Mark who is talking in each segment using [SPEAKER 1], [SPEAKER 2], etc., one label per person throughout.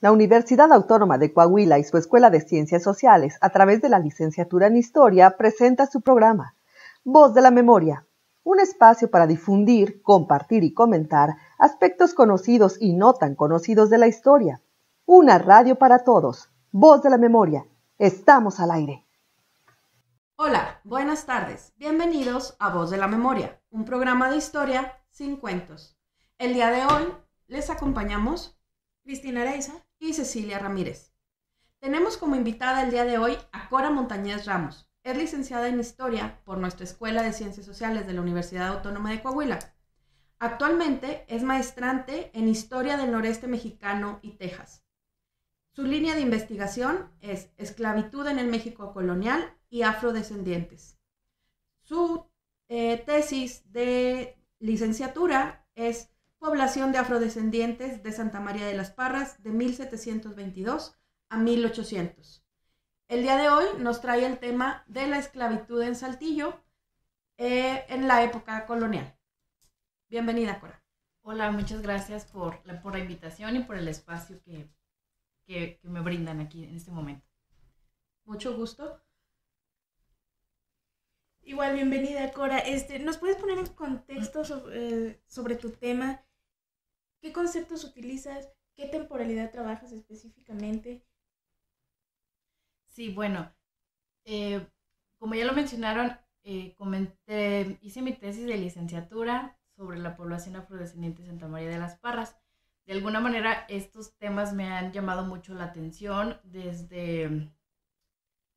[SPEAKER 1] La Universidad Autónoma de Coahuila y su Escuela de Ciencias Sociales, a través de la licenciatura en Historia, presenta su programa Voz de la Memoria, un espacio para difundir, compartir y comentar aspectos conocidos y no tan conocidos de la historia. Una radio para todos. Voz de la Memoria. Estamos al aire.
[SPEAKER 2] Hola, buenas tardes. Bienvenidos a Voz de la Memoria, un programa de historia sin cuentos. El día de hoy les acompañamos
[SPEAKER 3] Cristina Araiza
[SPEAKER 2] y Cecilia Ramírez. Tenemos como invitada el día de hoy a Cora Montañez Ramos. Es licenciada en Historia por nuestra Escuela de Ciencias Sociales de la Universidad Autónoma de Coahuila. Actualmente es maestrante en Historia del Noreste Mexicano y Texas. Su línea de investigación es Esclavitud en el México colonial y afrodescendientes. Su tesis de licenciatura es Población de afrodescendientes de Santa María de las Parras de 1722 a 1800. El día de hoy nos trae el tema de la esclavitud en Saltillo en la época colonial. Bienvenida, Cora.
[SPEAKER 3] Hola, muchas gracias por la invitación y por el espacio que me brindan aquí en este momento.
[SPEAKER 2] Mucho gusto.
[SPEAKER 4] Igual, bienvenida, Cora. ¿Nos puedes poner en contexto sobre tu tema? ¿Qué conceptos utilizas? ¿Qué temporalidad trabajas específicamente?
[SPEAKER 3] Sí, bueno, como ya lo mencionaron, hice mi tesis de licenciatura sobre la población afrodescendiente de Santa María de las Parras. De alguna manera, estos temas me han llamado mucho la atención desde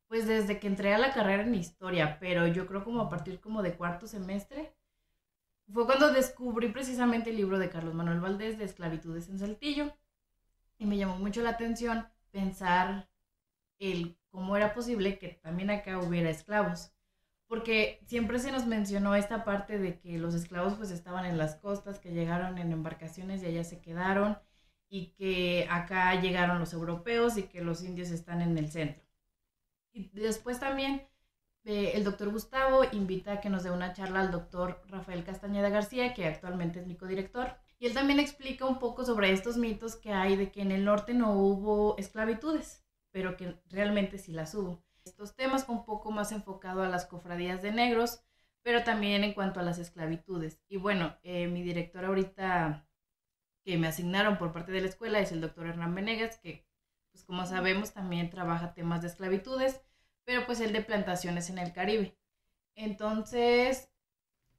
[SPEAKER 3] que entré a la carrera en Historia, pero yo creo como a partir como de cuarto semestre, fue cuando descubrí precisamente el libro de Carlos Manuel Valdés de Esclavitudes en Saltillo, y me llamó mucho la atención pensar cómo era posible que también acá hubiera esclavos, porque siempre se nos mencionó esta parte de que los esclavos pues estaban en las costas, que llegaron en embarcaciones y allá se quedaron, y que acá llegaron los europeos y que los indios están en el centro. Y después también el doctor Gustavo invita a que nos dé una charla al doctor Rafael Castañeda García, que actualmente es mi codirector, y él también explica un poco sobre estos mitos que hay de que en el norte no hubo esclavitudes, pero que realmente sí las hubo. Estos temas un poco más enfocado a las cofradías de negros, pero también en cuanto a las esclavitudes. Y bueno, mi director ahorita que me asignaron por parte de la escuela es el doctor Hernán Venegas, que pues como sabemos también trabaja temas de esclavitudes, pero pues el de plantaciones en el Caribe. Entonces,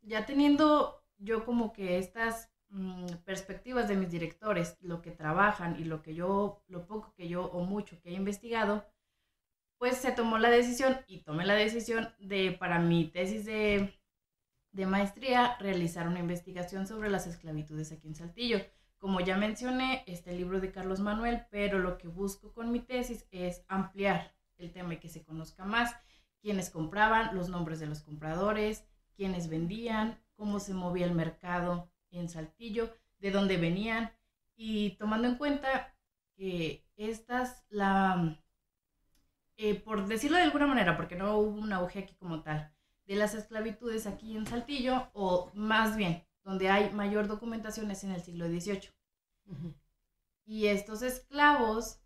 [SPEAKER 3] ya teniendo yo como que estas perspectivas de mis directores, lo que trabajan y lo poco que yo o mucho que he investigado, pues se tomó la decisión y tomé la decisión de, para mi tesis de maestría, realizar una investigación sobre las esclavitudes aquí en Saltillo. Como ya mencioné, este libro de Carlos Manuel, pero lo que busco con mi tesis es ampliar el tema y que se conozca más quiénes compraban, los nombres de los compradores, quiénes vendían, cómo se movía el mercado en Saltillo, de dónde venían, y tomando en cuenta que por decirlo de alguna manera, porque no hubo un auge aquí como tal, de las esclavitudes aquí en Saltillo, o más bien, donde hay mayor documentación es en el siglo XVIII. Uh-huh. Y estos esclavos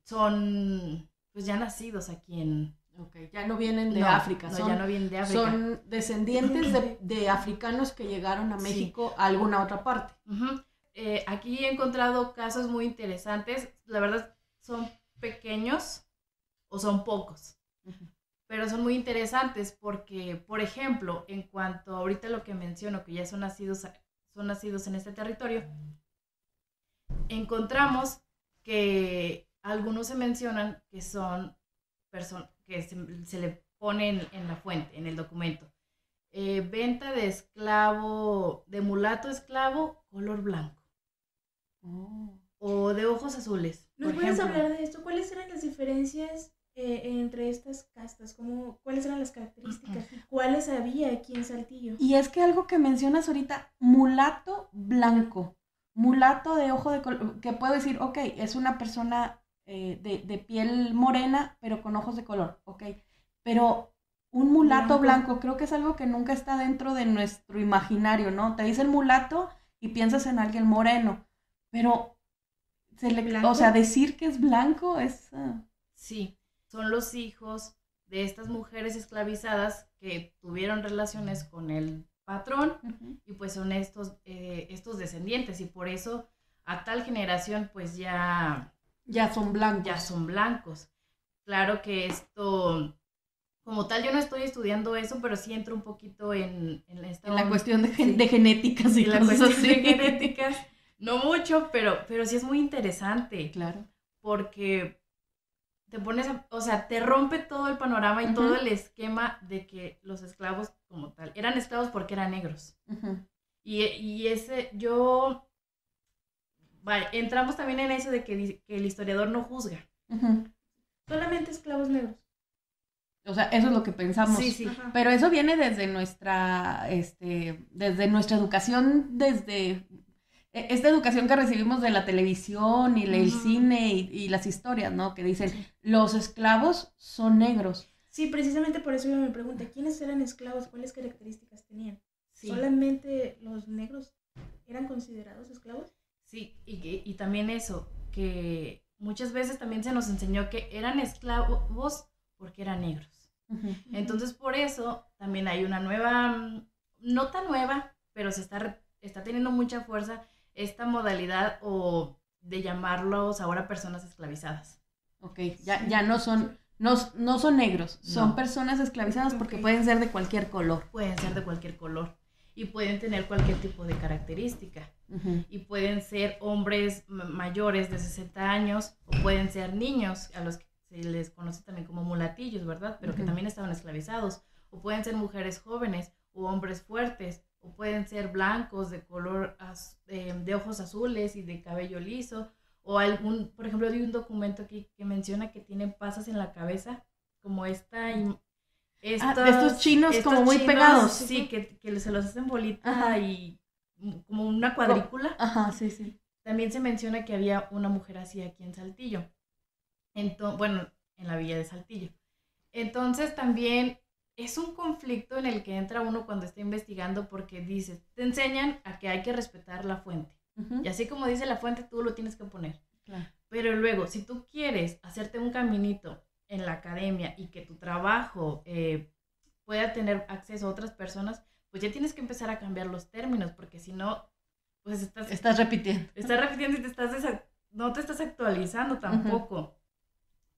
[SPEAKER 3] son pues ya nacidos aquí en...
[SPEAKER 2] Okay. Ya no vienen de África.
[SPEAKER 3] Ya no vienen de África.
[SPEAKER 2] Son descendientes de africanos que llegaron a México, sí, a alguna otra parte.
[SPEAKER 3] Uh-huh. Aquí he encontrado casos muy interesantes. La verdad son pequeños o son pocos. Uh-huh. Pero son muy interesantes porque, por ejemplo, en cuanto ahorita lo que menciono, que ya son nacidos en este territorio, encontramos que algunos se mencionan que son personas que se le pone en la fuente, en el documento. Venta de esclavo, de mulato esclavo, color blanco. Oh. O de ojos azules.
[SPEAKER 4] ¿Nos puedes hablar de esto? ¿Cuáles eran las diferencias entre estas castas? ¿Cuáles eran las características? ¿Y cuáles había aquí en Saltillo?
[SPEAKER 2] Y es que algo que mencionas ahorita, mulato blanco, mulato de ojo de color, que puedo decir, ok, es una persona de piel morena, pero con ojos de color, ok, pero un mulato blanco creo que es algo que nunca está dentro de nuestro imaginario, ¿no? Te dicen mulato y piensas en alguien moreno, pero
[SPEAKER 4] ¿Blanco?
[SPEAKER 2] O sea, decir que es blanco es...
[SPEAKER 3] Sí, son los hijos de estas mujeres esclavizadas que tuvieron relaciones con el patrón y pues son estos descendientes y por eso a tal generación pues ya
[SPEAKER 2] son blancos.
[SPEAKER 3] Ya son blancos. Claro que esto, como tal, yo no estoy estudiando eso, pero sí entro un poquito en
[SPEAKER 2] la cuestión de genéticas y
[SPEAKER 3] la
[SPEAKER 2] cosas
[SPEAKER 3] cuestión
[SPEAKER 2] así.
[SPEAKER 3] de genéticas. No mucho, pero sí es muy interesante.
[SPEAKER 2] Claro.
[SPEAKER 3] Porque te pones, o sea, te rompe todo el panorama y todo el esquema de que los esclavos como tal eran esclavos porque eran negros. Y entramos también en eso de que el historiador no juzga.
[SPEAKER 4] Solamente esclavos negros.
[SPEAKER 2] O sea, eso es lo que pensamos.
[SPEAKER 3] Sí.
[SPEAKER 4] Ajá.
[SPEAKER 2] Pero eso viene desde nuestra educación, desde esta educación que recibimos de la televisión y el cine y las historias, ¿no? Que dicen, los esclavos son negros.
[SPEAKER 4] Sí, precisamente por eso yo me pregunto, ¿quiénes eran esclavos? ¿Cuáles características tenían?
[SPEAKER 3] Sí.
[SPEAKER 4] ¿Solamente los negros eran considerados esclavos?
[SPEAKER 3] Sí, y también eso, que muchas veces también se nos enseñó que eran esclavos porque eran negros. Entonces, por eso también hay una nueva, no tan nueva, pero se está teniendo mucha fuerza esta modalidad o de llamarlos ahora personas esclavizadas.
[SPEAKER 2] Ok, ya no son negros, son personas esclavizadas porque pueden ser de cualquier color.
[SPEAKER 3] Pueden ser de cualquier color y pueden tener cualquier tipo de característica. Y pueden ser hombres mayores de 60 años o pueden ser niños a los que se les conoce también como mulatillos, ¿verdad? Pero que también estaban esclavizados. O pueden ser mujeres jóvenes o hombres fuertes o pueden ser blancos de color de ojos azules y de cabello liso o por ejemplo, hay un documento aquí que menciona que tienen pasas en la cabeza como estos
[SPEAKER 2] chinos como muy pegados.
[SPEAKER 3] Sí, que se los hacen bolita y como una cuadrícula.
[SPEAKER 2] Sí.
[SPEAKER 3] También se menciona que había una mujer así aquí en Saltillo. Bueno, en la villa de Saltillo. Entonces también es un conflicto en el que entra uno cuando está investigando porque dices, te enseñan a que hay que respetar la fuente. Y así como dice la fuente, tú lo tienes que poner.
[SPEAKER 2] Claro.
[SPEAKER 3] Pero luego, si tú quieres hacerte un caminito en la academia y que tu trabajo pueda tener acceso a otras personas, pues ya tienes que empezar a cambiar los términos, porque si no, pues
[SPEAKER 2] estás repitiendo.
[SPEAKER 3] Estás repitiendo y no te estás actualizando tampoco.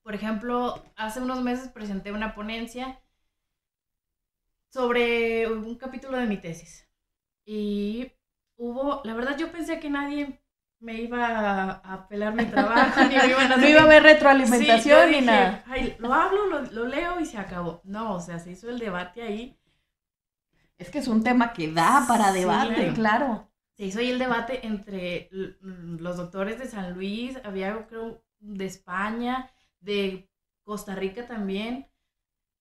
[SPEAKER 3] Por ejemplo, hace unos meses presenté una ponencia sobre un capítulo de mi tesis. Y la verdad yo pensé que nadie me iba a pelar mi trabajo, ni me iban a
[SPEAKER 2] no iba a haber retroalimentación ni nada.
[SPEAKER 3] Ay, lo hablo, lo leo y se acabó. No, o sea, se hizo el debate ahí.
[SPEAKER 2] Es que es un tema que da para debate, claro.
[SPEAKER 3] Se hizo ahí el debate entre los doctores de San Luis, había creo de España, de Costa Rica también.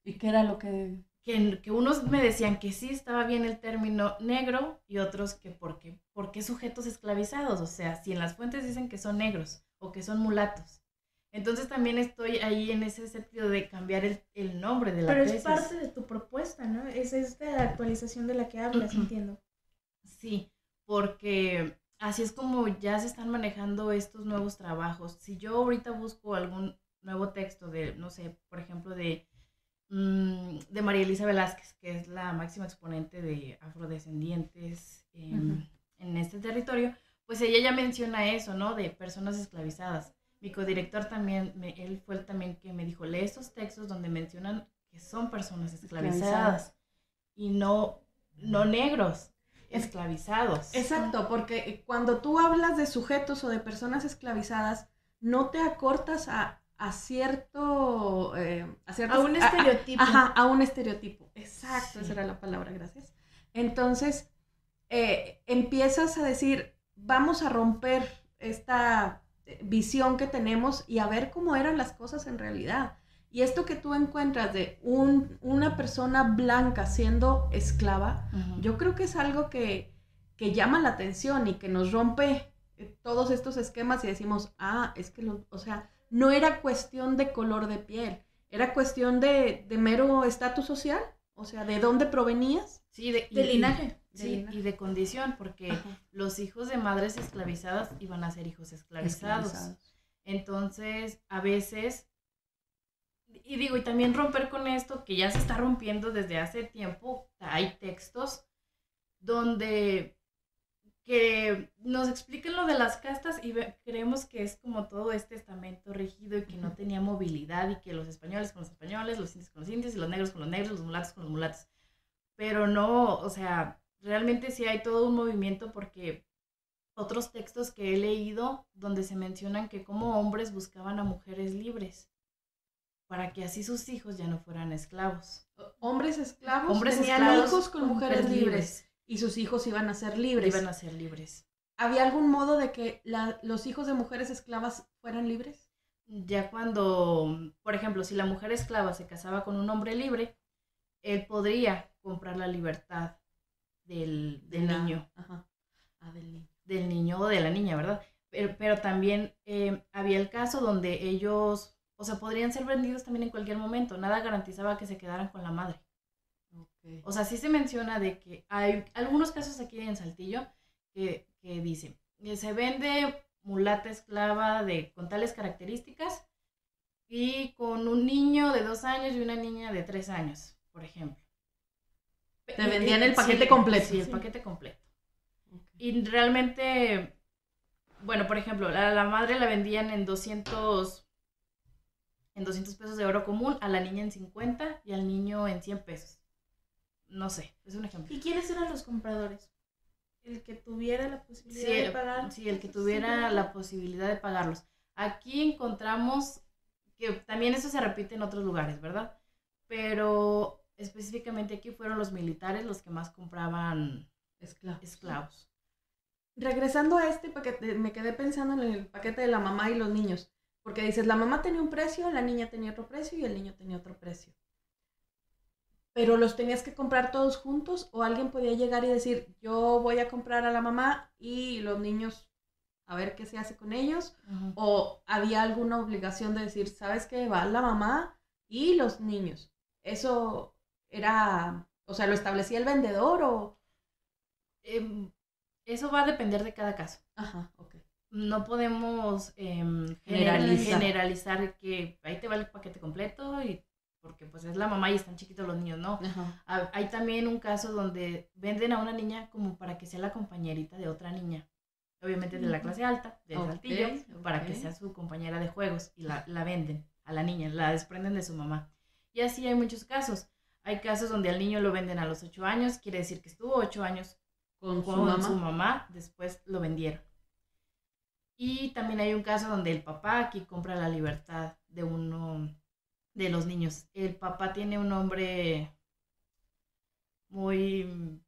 [SPEAKER 2] ¿Y qué era lo que...?
[SPEAKER 3] Que unos me decían que sí estaba bien el término negro y otros que ¿por qué sujetos esclavizados? O sea, si en las fuentes dicen que son negros o que son mulatos. Entonces también estoy ahí en ese sentido de cambiar el nombre de la tesis.
[SPEAKER 4] Pero es parte de tu propuesta, ¿no? Es esta actualización de la que hablas, entiendo.
[SPEAKER 3] Sí, porque así es como ya se están manejando estos nuevos trabajos. Si yo ahorita busco algún nuevo texto de, no sé, por ejemplo, de María Elisa Velázquez, que es la máxima exponente de afrodescendientes en este territorio, pues ella ya menciona eso, ¿no? De personas esclavizadas. Mi codirector también, él fue el también que me dijo, lee estos textos donde mencionan que son personas esclavizadas y no negros esclavizados.
[SPEAKER 2] Exacto, porque cuando tú hablas de sujetos o de personas esclavizadas, no te acortas a cierto...
[SPEAKER 4] a un estereotipo.
[SPEAKER 2] A un estereotipo. Exacto,
[SPEAKER 3] Sí.
[SPEAKER 2] Esa era la palabra, gracias. Entonces, empiezas a decir, vamos a romper esta visión que tenemos y a ver cómo eran las cosas en realidad. Y esto que tú encuentras de una persona blanca siendo esclava, yo creo que es algo que llama la atención y que nos rompe todos estos esquemas y decimos, es que no era cuestión de color de piel, era cuestión de mero estatus social, o sea, de dónde provenías.
[SPEAKER 3] Sí,
[SPEAKER 4] del linaje.
[SPEAKER 3] Sí, y de condición, porque los hijos de madres esclavizadas iban a ser hijos esclavizados. Entonces, a veces, y digo, y también romper con esto, que ya se está rompiendo desde hace tiempo, hay textos donde que nos explican lo de las castas y creemos que es como todo este estamento rígido y que no tenía movilidad y que los españoles con los españoles, los indios con los indios y los negros con los negros, los mulatos con los mulatos. Pero no, o sea, realmente sí hay todo un movimiento porque otros textos que he leído donde se mencionan que como hombres buscaban a mujeres libres para que así sus hijos ya no fueran esclavos.
[SPEAKER 2] Hombres esclavos
[SPEAKER 3] Hombres
[SPEAKER 2] tenían
[SPEAKER 3] esclavos
[SPEAKER 2] hijos con mujeres libres. Y sus hijos iban a ser libres.
[SPEAKER 3] Iban a ser libres.
[SPEAKER 2] ¿Había algún modo de que los hijos de mujeres esclavas fueran libres?
[SPEAKER 3] Ya cuando, por ejemplo, si la mujer esclava se casaba con un hombre libre, él podría comprar la libertad del niño.
[SPEAKER 2] Ajá. Del niño.
[SPEAKER 3] Del niño o de la niña, ¿verdad? Pero también había el caso donde ellos, o sea, podrían ser vendidos también en cualquier momento. Nada garantizaba que se quedaran con la madre.
[SPEAKER 2] Okay.
[SPEAKER 3] O sea, sí se menciona de que hay algunos casos aquí en Saltillo que dicen que se vende mulata esclava con tales características y con un niño de 2 años y una niña de 3 años, por ejemplo.
[SPEAKER 2] Te vendían el paquete completo.
[SPEAKER 3] Sí, el paquete completo. Okay. Y realmente, bueno, por ejemplo, la madre la vendían en 200 pesos de oro común, a la niña en 50 y al niño en 100 pesos. No sé, es un ejemplo.
[SPEAKER 4] ¿Y quiénes eran los compradores? ¿El que tuviera la posibilidad de pagar?
[SPEAKER 3] Sí, el que tuviera la posibilidad de pagarlos. Aquí encontramos que también eso se repite en otros lugares, ¿verdad? Pero específicamente aquí fueron los militares los que más compraban esclavos.
[SPEAKER 2] Regresando a este paquete, me quedé pensando en el paquete de la mamá y los niños. Porque dices, la mamá tenía un precio, la niña tenía otro precio y el niño tenía otro precio. ¿Pero los tenías que comprar todos juntos o alguien podía llegar y decir, yo voy a comprar a la mamá y los niños a ver qué se hace con ellos? ¿O había alguna obligación de decir, sabes qué, va la mamá y los niños? ¿Eso era, o sea, lo establecía el vendedor o...?
[SPEAKER 3] Eso va a depender de cada caso.
[SPEAKER 2] Ajá, ok.
[SPEAKER 3] No podemos generalizar que ahí te va el paquete completo y... porque pues es la mamá y están chiquitos los niños, ¿no? Hay también un caso donde venden a una niña como para que sea la compañerita de otra niña, obviamente de la clase alta, de Saltillo, para que sea su compañera de juegos, y la venden a la niña, la desprenden de su mamá. Y así hay muchos casos. Hay casos donde al niño lo venden a los 8 años, quiere decir que estuvo 8 años con su mamá, después lo vendieron. Y también hay un caso donde el papá aquí compra la libertad de uno de los niños. El papá tiene un nombre muy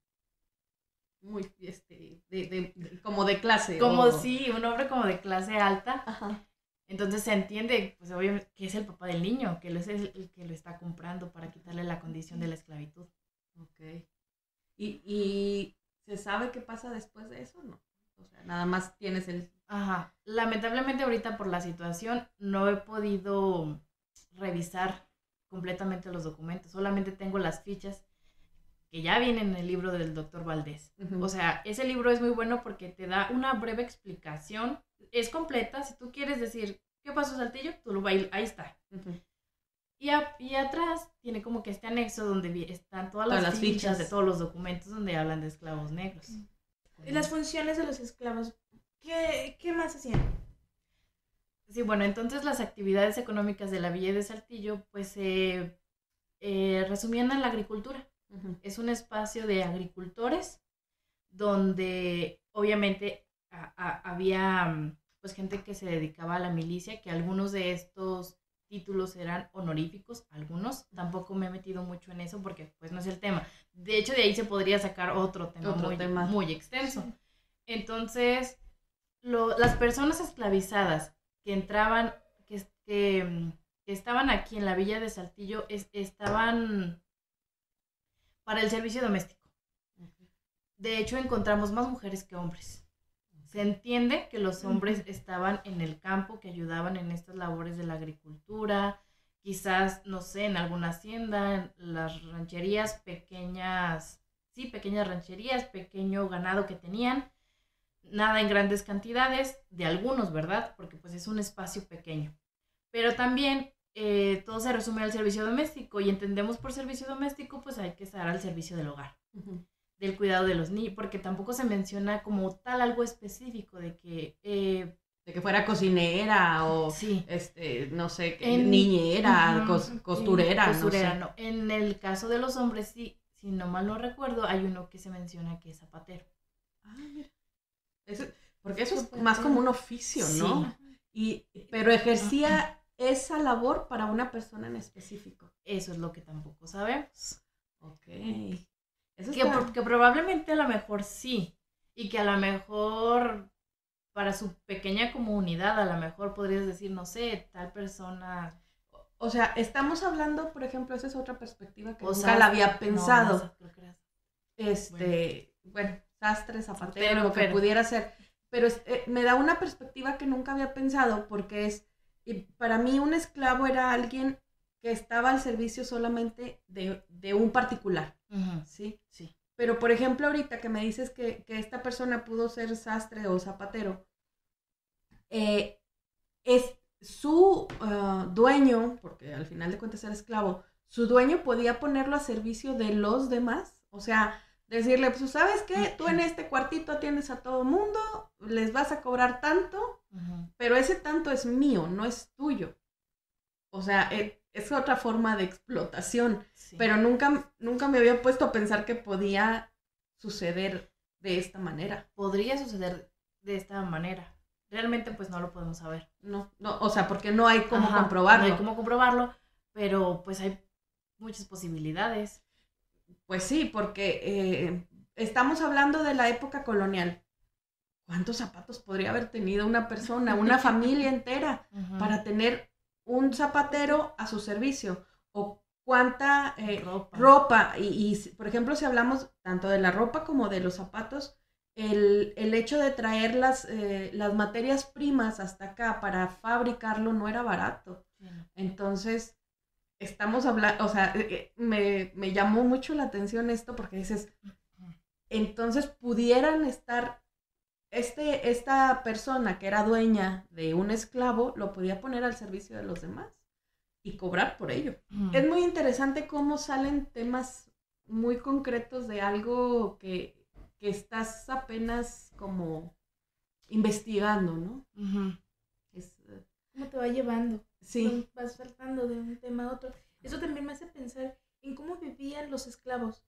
[SPEAKER 2] como de clase.
[SPEAKER 3] Sí, un hombre como de clase alta.
[SPEAKER 2] Ajá.
[SPEAKER 3] Entonces se entiende, pues obviamente, que es el papá del niño, que él es el que lo está comprando para quitarle la condición de la esclavitud.
[SPEAKER 2] Ok. ¿Y se sabe qué pasa después de eso? No. O sea, nada más tienes el...
[SPEAKER 3] Ajá. Lamentablemente ahorita por la situación no he podido revisar completamente los documentos, solamente tengo las fichas que ya vienen en el libro del doctor Valdés. O sea, ese libro es muy bueno porque te da una breve explicación, es completa, si tú quieres decir ¿qué pasó Saltillo? Tú lo vas, ahí está. Y atrás tiene como que este anexo donde están todas las fichas de todos los documentos donde hablan de esclavos negros.
[SPEAKER 4] ¿Y las funciones de los esclavos? ¿Qué más hacían?
[SPEAKER 3] Sí, bueno, entonces las actividades económicas de la Villa de Saltillo pues se resumían en la agricultura. Es un espacio de agricultores donde obviamente había pues gente que se dedicaba a la milicia, que algunos de estos títulos eran honoríficos, algunos. Tampoco me he metido mucho en eso porque pues no es el tema. De hecho, de ahí se podría sacar otro tema muy extenso. Sí. Entonces, las personas esclavizadas que entraban, que estaban aquí en la Villa de Saltillo, estaban para el servicio doméstico. De hecho, encontramos más mujeres que hombres. Se entiende que los hombres estaban en el campo, que ayudaban en estas labores de la agricultura, quizás, no sé, en alguna hacienda, en las rancherías, pequeñas sí, pequeñas rancherías, pequeño ganado que tenían, nada en grandes cantidades, de algunos, ¿verdad? Porque pues es un espacio pequeño. Pero también todo se resume al servicio doméstico y entendemos por servicio doméstico pues hay que estar al servicio del hogar, del cuidado de los niños, porque tampoco se menciona como tal algo específico de que
[SPEAKER 2] fuera cocinera o,
[SPEAKER 3] sí.
[SPEAKER 2] No sé, niñera, costurera,
[SPEAKER 3] no sé.
[SPEAKER 2] No.
[SPEAKER 3] En el caso de los hombres, sí, si no mal no recuerdo, hay uno que se menciona que es zapatero.
[SPEAKER 2] Mira. Porque eso es más como un oficio, ¿no? Sí. Pero ejercía esa labor para una persona en específico.
[SPEAKER 3] Eso es lo que tampoco sabemos.
[SPEAKER 2] Ok.
[SPEAKER 3] Que probablemente a lo mejor sí, y que a lo mejor para su pequeña comunidad, a lo mejor podrías decir, no sé, tal persona.
[SPEAKER 2] O sea, estamos hablando, por ejemplo, esa es otra perspectiva que nunca la había pensado. No, creo que era bueno, sastre, zapatero, lo que pudiera ser. Pero me da una perspectiva que nunca había pensado, porque para mí un esclavo era alguien que estaba al servicio solamente de un particular, ¿sí?
[SPEAKER 3] Sí.
[SPEAKER 2] Pero, por ejemplo, ahorita que me dices que esta persona pudo ser sastre o zapatero, es su dueño, porque al final de cuentas era esclavo, su dueño podía ponerlo a servicio de los demás, o sea, decirle, pues, ¿sabes qué? Tú en este cuartito atiendes a todo mundo, les vas a cobrar tanto, pero ese tanto es mío, no es tuyo. O sea, es otra forma de explotación, sí. Pero nunca me había puesto a pensar que podía suceder de esta manera.
[SPEAKER 3] Podría suceder de esta manera. Realmente, pues, no lo podemos saber.
[SPEAKER 2] No, o sea, porque no hay cómo comprobarlo.
[SPEAKER 3] No hay cómo comprobarlo, pero, pues, hay muchas posibilidades.
[SPEAKER 2] Pues sí, porque estamos hablando de la época colonial. ¿Cuántos zapatos podría haber tenido una persona, una familia entera, para tener un zapatero a su servicio? ¿O cuánta ropa? Y, por ejemplo, si hablamos tanto de la ropa como de los zapatos, el hecho de traer las materias primas hasta acá para fabricarlo no era barato. Entonces, estamos hablando, o sea, me llamó mucho la atención esto porque dices, entonces pudieran estar, esta persona que era dueña de un esclavo, lo podía poner al servicio de los demás y cobrar por ello. Es muy interesante cómo salen temas muy concretos de algo que estás apenas como investigando, ¿no?
[SPEAKER 4] ¿Cómo te va llevando?
[SPEAKER 2] Sí.
[SPEAKER 4] Vas saltando de un tema a otro. Eso también me hace pensar en cómo vivían los esclavos.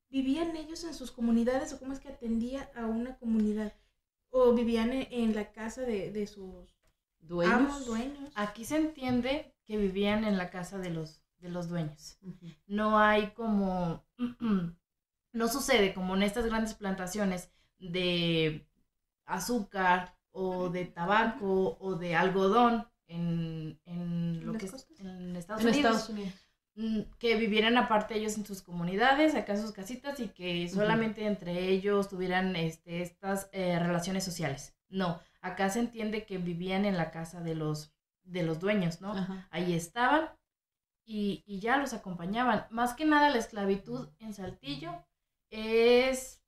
[SPEAKER 4] ¿Vivían ellos en sus comunidades o cómo es que atendía a una comunidad? ¿O vivían en la casa de sus dueños?
[SPEAKER 3] Aquí se entiende que vivían en la casa de los dueños. No hay como... no sucede como en estas grandes plantaciones de azúcar o de tabaco o de algodón en lo que es en Estados Unidos. Que vivieran aparte ellos en sus comunidades, acá en sus casitas, y que solamente entre ellos tuvieran estas relaciones sociales. No, acá se entiende que vivían en la casa de los dueños, ¿no? Ahí estaban y ya los acompañaban. Más que nada la esclavitud en Saltillo es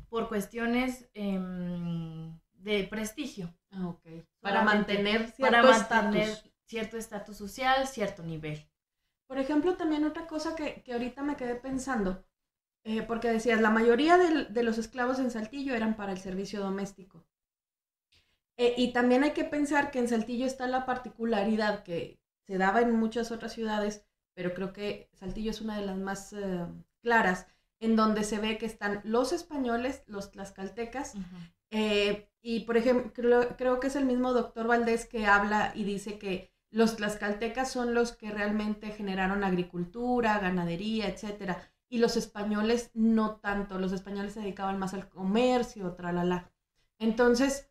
[SPEAKER 3] por cuestiones de prestigio.
[SPEAKER 2] Okay. Para mantener
[SPEAKER 3] cierto estatus social, cierto nivel.
[SPEAKER 2] Por ejemplo, también otra cosa que ahorita me quedé pensando, porque decías, la mayoría de los esclavos en Saltillo eran para el servicio doméstico. Y también hay que pensar que en Saltillo está la particularidad que se daba en muchas otras ciudades, pero creo que Saltillo es una de las más claras, en donde se ve que están los españoles, los tlaxcaltecas, y por ejemplo, creo que es el mismo doctor Valdés que habla y dice que los tlaxcaltecas son los que realmente generaron agricultura, ganadería, etcétera, y los españoles no tanto, los españoles se dedicaban más al comercio, tralala. Entonces,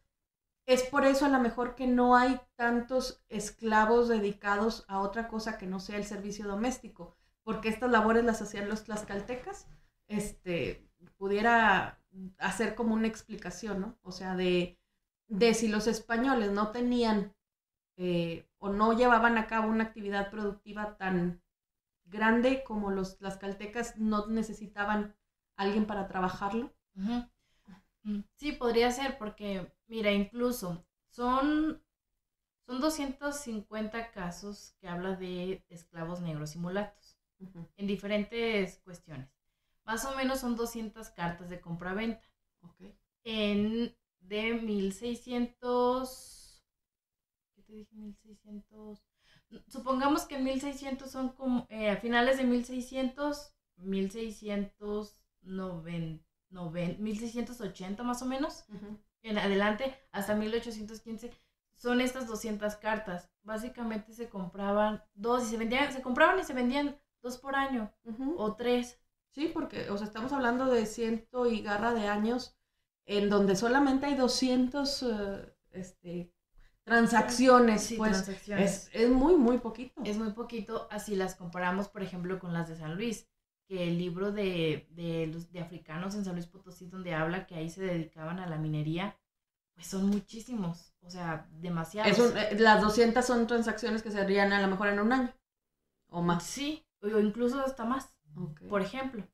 [SPEAKER 2] es por eso a lo mejor que no hay tantos esclavos dedicados a otra cosa que no sea el servicio doméstico, porque estas labores las hacían los tlaxcaltecas, pudiera hacer como una explicación, ¿no? O sea, de si los españoles no tenían o no llevaban a cabo una actividad productiva tan grande como los tlaxcaltecas, no necesitaban alguien para trabajarlo.
[SPEAKER 3] Sí, podría ser, porque, mira, incluso son 250 casos que habla de esclavos negros y mulatos, en diferentes cuestiones. Más o menos son 200 cartas de compra-venta.
[SPEAKER 2] Okay.
[SPEAKER 3] De 1600... ¿Qué te dije? 1600... Supongamos que 1600 son como... a finales de 1680 más o menos. En adelante, hasta 1815... Son estas 200 cartas. Básicamente se compraban 2 y se compraban y se vendían 2 por año o 3.
[SPEAKER 2] Sí, porque, o sea, estamos hablando de ciento y garra de años en donde solamente hay 200 transacciones,
[SPEAKER 3] Sí,
[SPEAKER 2] pues
[SPEAKER 3] transacciones.
[SPEAKER 2] Es muy, muy poquito.
[SPEAKER 3] Es muy poquito, así las comparamos, por ejemplo, con las de San Luis, que el libro de africanos en San Luis Potosí, donde habla que ahí se dedicaban a la minería, pues son muchísimos, o sea, demasiados.
[SPEAKER 2] Las 200 son transacciones que se harían a lo mejor en un año o más.
[SPEAKER 3] Sí, o incluso hasta más,
[SPEAKER 2] okay.
[SPEAKER 3] Por ejemplo.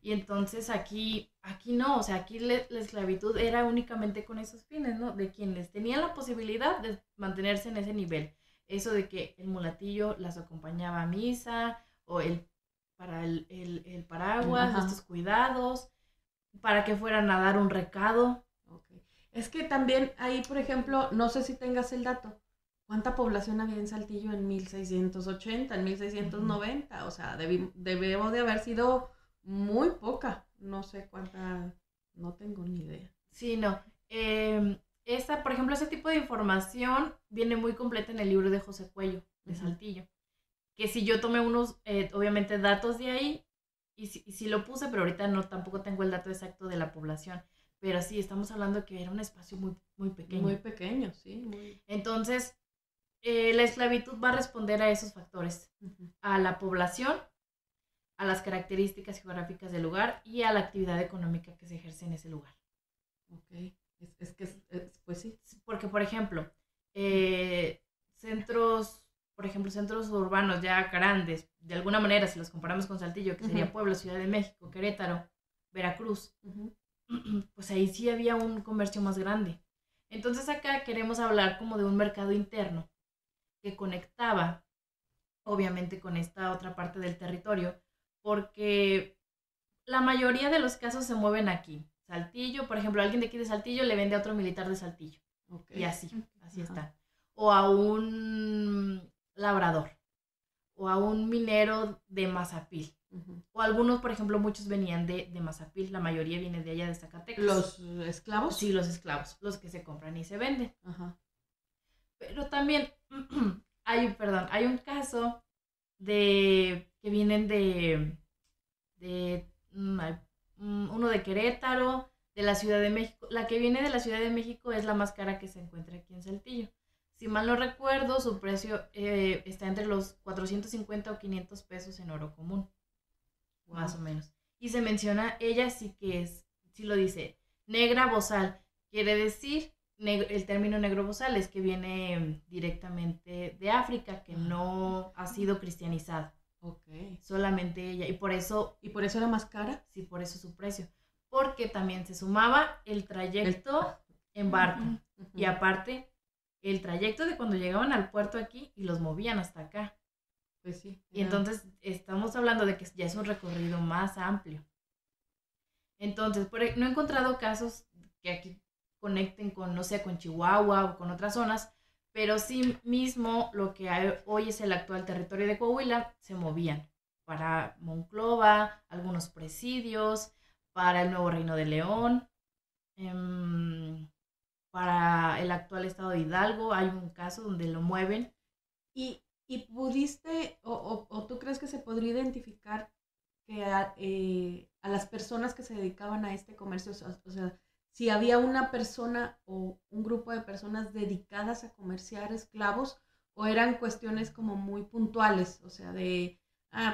[SPEAKER 3] Y entonces aquí no, o sea, aquí la esclavitud era únicamente con esos fines, ¿no? De quienes tenían la posibilidad de mantenerse en ese nivel. Eso de que el mulatillo las acompañaba a misa, o para el paraguas, estos cuidados, para que fueran a dar un recado.
[SPEAKER 2] Okay. Es que también ahí, por ejemplo, no sé si tengas el dato, ¿cuánta población había en Saltillo en 1680, en 1690? O sea, debió de haber sido muy poca, no sé cuánta, no tengo ni idea.
[SPEAKER 3] Sí, no. Por ejemplo, ese tipo de información viene muy completa en el libro de José Cuello, de Saltillo. Que si yo tomé unos, obviamente, datos de ahí, y si lo puse, pero ahorita tampoco tengo el dato exacto de la población. Pero sí, estamos hablando que era un espacio muy, muy pequeño.
[SPEAKER 2] Muy pequeño, sí.
[SPEAKER 3] Entonces, la esclavitud va a responder a esos factores. A la población, a las características geográficas del lugar y a la actividad económica que se ejerce en ese lugar.
[SPEAKER 2] Ok, pues sí.
[SPEAKER 3] Porque, por ejemplo, centros urbanos ya grandes, de alguna manera, si los comparamos con Saltillo, que sería Puebla, Ciudad de México, Querétaro, Veracruz, pues ahí sí había un comercio más grande. Entonces acá queremos hablar como de un mercado interno que conectaba, obviamente, con esta otra parte del territorio, porque la mayoría de los casos se mueven aquí. Saltillo, por ejemplo, alguien de aquí de Saltillo le vende a otro militar de Saltillo. Okay. Y así está. O a un labrador, o a un minero de Mazapil. O algunos, por ejemplo, muchos venían de Mazapil, la mayoría viene de allá de Zacatecas.
[SPEAKER 2] ¿Los esclavos?
[SPEAKER 3] Sí, los esclavos, los que se compran y se venden. Pero también hay un caso que vienen de uno de Querétaro, de la Ciudad de México. La que viene de la Ciudad de México es la más cara que se encuentra aquí en Saltillo. Si mal no recuerdo, su precio está entre los 450 o 500 pesos en oro común. Wow. Más o menos. Y se menciona, ella sí lo dice, negra bozal. Quiere decir, el término negro bozal es que viene directamente de África, que no ha sido cristianizada.
[SPEAKER 2] Okay.
[SPEAKER 3] Solamente ella. ¿Y por eso
[SPEAKER 2] era más cara?
[SPEAKER 3] Sí, por eso su precio. Porque también se sumaba el trayecto en barco. Y aparte, el trayecto de cuando llegaban al puerto aquí y los movían hasta acá.
[SPEAKER 2] Pues sí.
[SPEAKER 3] Y entonces estamos hablando de que ya es un recorrido más amplio. Entonces, no he encontrado casos que aquí conecten con, no sé, con Chihuahua o con otras zonas, pero sí mismo lo que hoy es el actual territorio de Coahuila, se movían para Monclova, algunos presidios, para el Nuevo Reino de León, para el actual estado de Hidalgo, hay un caso donde lo mueven.
[SPEAKER 2] ¿Y pudiste, o tú crees que se podría identificar que a las personas que se dedicaban a este comercio, o sea, si había una persona o un grupo de personas dedicadas a comerciar esclavos, o eran cuestiones como muy puntuales, o sea,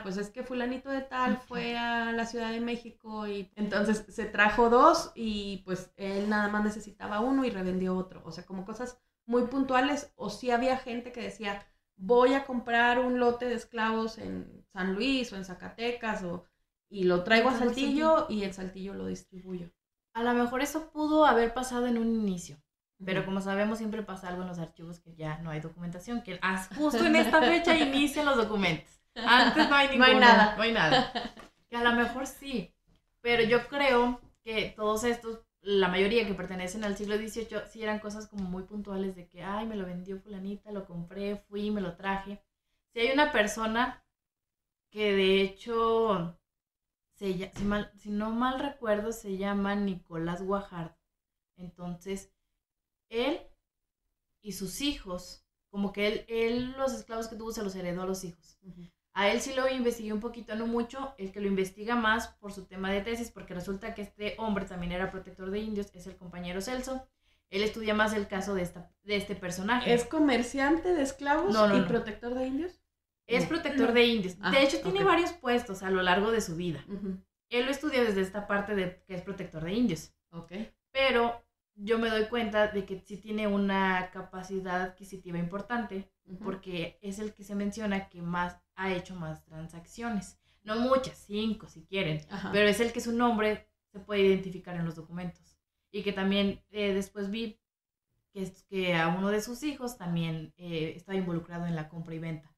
[SPEAKER 2] pues es que fulanito de tal fue a la Ciudad de México y entonces se trajo 2 y pues él nada más necesitaba uno y revendió otro, o sea, como cosas muy puntuales, o si había gente que decía, voy a comprar un lote de esclavos en San Luis o en Zacatecas, y lo traigo a
[SPEAKER 4] Entonces,
[SPEAKER 2] Saltillo y en Saltillo lo distribuyo.
[SPEAKER 3] A lo mejor eso pudo haber pasado en un inicio, pero como sabemos siempre pasa algo en los archivos que ya no hay documentación, que justo en esta fecha inician los documentos. Antes no hay
[SPEAKER 2] No hay
[SPEAKER 3] ninguno,
[SPEAKER 2] nada.
[SPEAKER 3] no hay nada. Que a lo mejor sí, pero yo creo que todos estos, la mayoría que pertenecen al siglo XVIII, sí eran cosas como muy puntuales de que, ay, me lo vendió fulanita, lo compré, fui, me lo traje. Si hay una persona que de hecho, si no mal recuerdo, se llama Nicolás Guajardo. Entonces, él y sus hijos, como que él los esclavos que tuvo se los heredó a los hijos. A él sí lo investigué un poquito, no mucho. El que lo investiga más por su tema de tesis, porque resulta que este hombre también era protector de indios, es el compañero Celso. Él estudia más el caso de este personaje.
[SPEAKER 2] ¿Es comerciante de esclavos
[SPEAKER 3] No,
[SPEAKER 2] y protector de indios?
[SPEAKER 3] Es protector de indios.
[SPEAKER 2] Ah,
[SPEAKER 3] De hecho, tiene
[SPEAKER 2] ok.
[SPEAKER 3] varios puestos a lo largo de su vida. Él lo estudia desde esta parte de que es protector de indios.
[SPEAKER 2] Ok.
[SPEAKER 3] Pero yo me doy cuenta de que sí tiene una capacidad adquisitiva importante, porque es el que se menciona que más ha hecho más transacciones. No muchas, 5 si quieren,
[SPEAKER 2] Ajá.
[SPEAKER 3] pero es el que su nombre se puede identificar en los documentos. Y que también después vi que a uno de sus hijos también estaba involucrado en la compra y venta.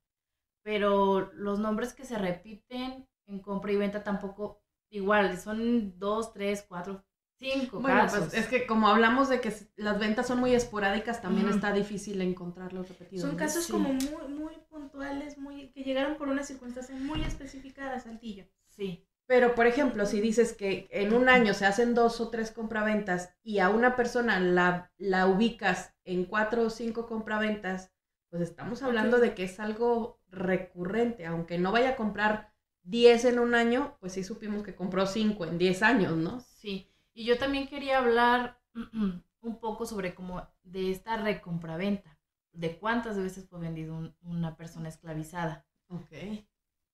[SPEAKER 3] Pero los nombres que se repiten en compra y venta tampoco igual, son 2, 3, 4, 5
[SPEAKER 2] Bueno,
[SPEAKER 3] casos.
[SPEAKER 2] pues es que como hablamos de que las ventas son muy esporádicas, también está difícil encontrarlos repetidos.
[SPEAKER 4] Son
[SPEAKER 2] ¿no?
[SPEAKER 4] casos
[SPEAKER 2] Sí.
[SPEAKER 4] como muy puntuales, que llegaron por una circunstancia muy específica a Saltillo.
[SPEAKER 3] Sí.
[SPEAKER 2] Pero, por ejemplo, si dices que en un año se hacen 2 o 3 compraventas y a una persona la ubicas en 4 o 5 compraventas, pues estamos hablando de que es algo recurrente. Aunque no vaya a comprar 10 en un año, pues sí supimos que compró 5 en 10 años, ¿no?
[SPEAKER 3] Sí. Y yo también quería hablar un poco sobre como de esta recompraventa, de cuántas veces fue vendido una persona esclavizada.
[SPEAKER 2] Ok.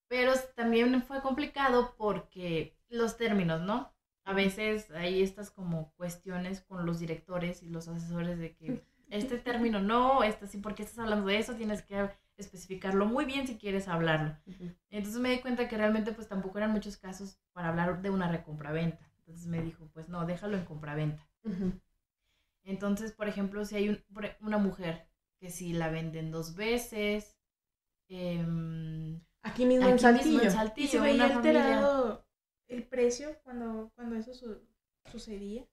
[SPEAKER 3] Pero también fue complicado porque los términos, ¿no? A veces hay estas como cuestiones con los directores y los asesores de que este término no, este sí, ¿por qué estás hablando de eso? Tienes que especificarlo muy bien si quieres hablarlo. Entonces me di cuenta que realmente pues tampoco eran muchos casos para hablar de una recompraventa. Entonces me dijo, pues no, déjalo en compraventa. Entonces, por ejemplo, si hay una mujer que si la venden 2 veces,
[SPEAKER 2] Aquí mismo en Saltillo.
[SPEAKER 4] ¿Y se veía alterado el precio cuando eso sucedía?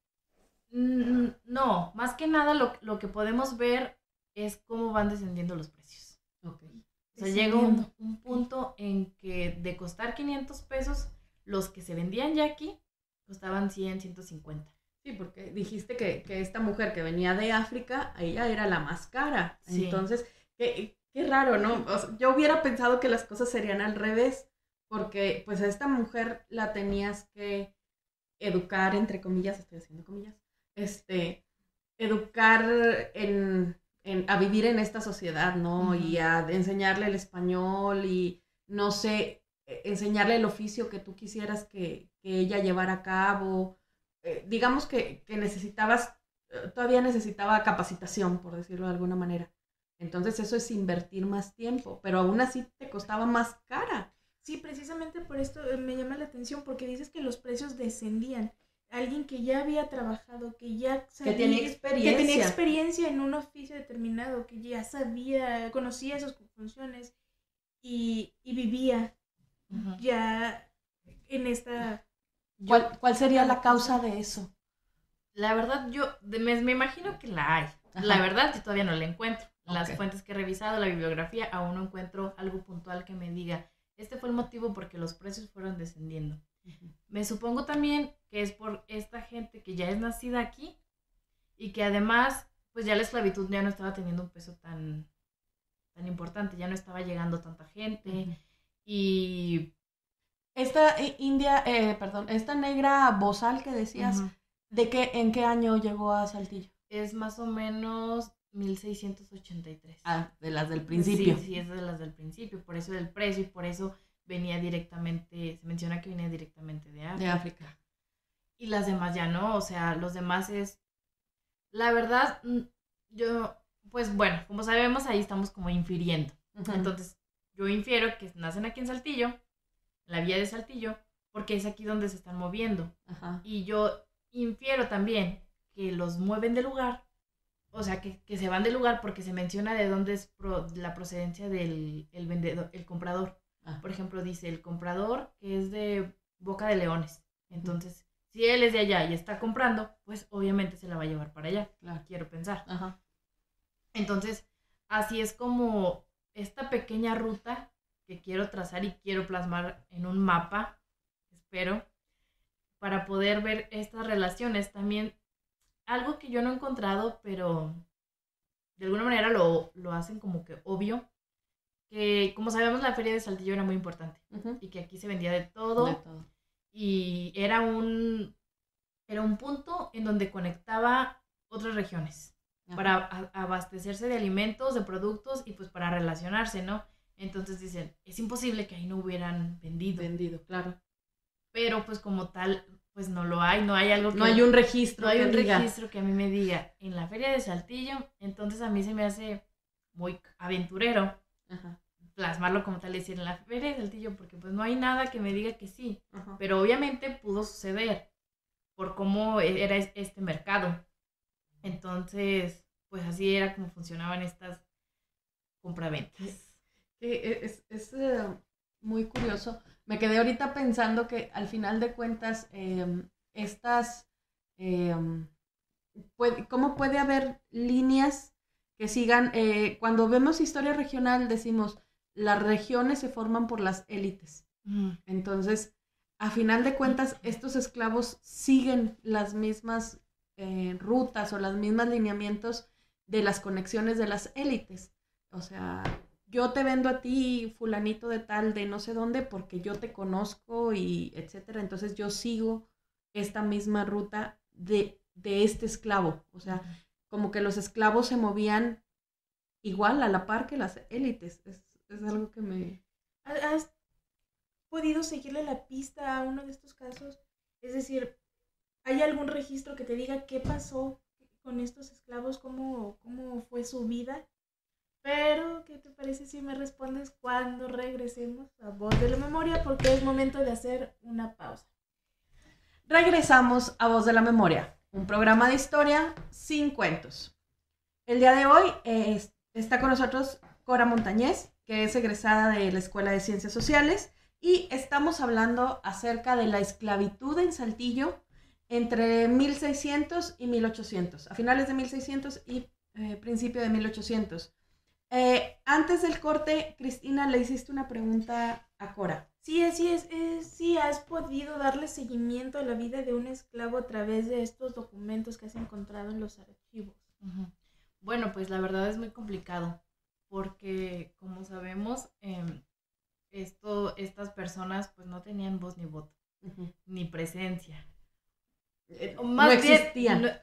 [SPEAKER 3] No, más que nada lo que podemos ver es cómo van descendiendo los precios.
[SPEAKER 2] Okay.
[SPEAKER 3] O sea, llega un punto en que de costar 500 pesos, los que se vendían ya aquí costaban 100, 150.
[SPEAKER 2] Sí, porque dijiste que esta mujer que venía de África, ella era la más cara.
[SPEAKER 3] Sí.
[SPEAKER 2] Entonces, qué raro, ¿no? O sea, yo hubiera pensado que las cosas serían al revés, porque pues a esta mujer la tenías que educar, entre comillas, estoy haciendo comillas, educar a vivir en esta sociedad, ¿no? Y a enseñarle el español y, no sé, enseñarle el oficio que tú quisieras que ella llevara a cabo. Digamos que todavía necesitaba capacitación, por decirlo de alguna manera. Entonces eso es invertir más tiempo, pero aún así te costaba más cara.
[SPEAKER 4] Sí, precisamente por esto me llama la atención, porque dices que los precios descendían. Alguien que ya había trabajado, que ya sabía,
[SPEAKER 2] que tenía
[SPEAKER 4] experiencia en un oficio determinado, que ya conocía sus funciones y vivía ya en esta...
[SPEAKER 2] ¿Cuál sería la causa de eso?
[SPEAKER 3] La verdad, yo me imagino que la hay. Ajá. La verdad, yo todavía no la encuentro. Las fuentes que he revisado, la bibliografía, aún no encuentro algo puntual que me diga, este fue el motivo porque los precios fueron descendiendo. Me supongo también que es por esta gente que ya es nacida aquí y que además, pues ya la esclavitud ya no estaba teniendo un peso tan importante, ya no estaba llegando tanta gente. Y
[SPEAKER 2] esta esta negra bozal que decías, ¿en qué año llegó a Saltillo?
[SPEAKER 3] Es más o menos 1683.
[SPEAKER 2] Ah, de las del principio.
[SPEAKER 3] Sí, es de las del principio, por eso del precio y por eso venía directamente, se menciona que venía directamente de África. Y las demás ya no, o sea, los demás es, la verdad, pues bueno, como sabemos ahí estamos como infiriendo. Entonces, yo infiero que nacen aquí en Saltillo, en la villa de Saltillo, porque es aquí donde se están moviendo.
[SPEAKER 2] Ajá.
[SPEAKER 3] Y yo infiero también que los mueven de lugar, o sea, que se van del lugar porque se menciona de dónde es la procedencia del vendedor, el comprador.
[SPEAKER 2] Ah.
[SPEAKER 3] Por ejemplo, dice el comprador que es de Boca de Leones. Entonces, si él es de allá y está comprando, pues obviamente se la va a llevar para allá,
[SPEAKER 2] Claro.
[SPEAKER 3] quiero pensar.
[SPEAKER 2] Ajá.
[SPEAKER 3] Entonces, así es como esta pequeña ruta que quiero trazar y quiero plasmar en un mapa, espero, para poder ver estas relaciones. También algo que yo no he encontrado, pero de alguna manera lo hacen como que obvio, que como sabemos la feria de Saltillo era muy importante
[SPEAKER 2] Uh-huh.
[SPEAKER 3] y que aquí se vendía de todo,
[SPEAKER 2] De todo.
[SPEAKER 3] y era un punto en donde conectaba otras regiones. Ajá. Para abastecerse de alimentos, de productos y pues para relacionarse, ¿no? Entonces dicen, es imposible que ahí no hubieran vendido.
[SPEAKER 2] Vendido, claro.
[SPEAKER 3] Pero pues como tal, pues no lo hay, no hay algo que...
[SPEAKER 2] No hay un registro.
[SPEAKER 3] No hay un
[SPEAKER 2] diga.
[SPEAKER 3] registro que a mí me diga, en la feria de Saltillo, entonces a mí se me hace muy aventurero. Ajá. Plasmarlo como tal, decir en la feria de Saltillo, porque pues no hay nada que me diga que sí. Ajá. Pero obviamente pudo suceder por cómo era este mercado. Entonces, pues así era como funcionaban estas compraventas.
[SPEAKER 2] Es muy curioso. Me quedé ahorita pensando que al final de cuentas, ¿cómo puede haber líneas que sigan? Cuando vemos historia regional decimos, las regiones se forman por las élites. Entonces, a final de cuentas, estos esclavos siguen las mismas rutas o los mismos lineamientos de las conexiones de las élites. O sea, yo te vendo a ti, fulanito de tal, de no sé dónde, porque yo te conozco y etcétera. Entonces yo sigo esta misma ruta de este esclavo. O sea, como que los esclavos se movían igual a la par que las élites. Es algo que me...
[SPEAKER 4] ¿Has podido seguirle la pista a uno de estos casos? Es decir, ¿hay algún registro que te diga qué pasó con estos esclavos? ¿Cómo fue su vida? Pero, ¿qué te parece si me respondes cuando regresemos a Voz de la Memoria? Porque es momento de hacer una pausa.
[SPEAKER 2] Regresamos a Voz de la Memoria, un programa de historia sin cuentos. El día de hoy está con nosotros Cora Montañez, que es egresada de la Escuela de Ciencias Sociales, y estamos hablando acerca de la esclavitud en Saltillo entre 1600 y 1800, a finales de 1600 y principio de 1800. Antes del corte, Cristina, le hiciste una pregunta a Cora.
[SPEAKER 4] Sí, así es. Sí, has podido darle seguimiento a la vida de un esclavo a través de estos documentos que has encontrado en los archivos.
[SPEAKER 3] Uh-huh. Bueno, pues la verdad es muy complicado, porque como sabemos, estas personas pues no tenían voz ni voto, ni presencia.
[SPEAKER 2] No existían.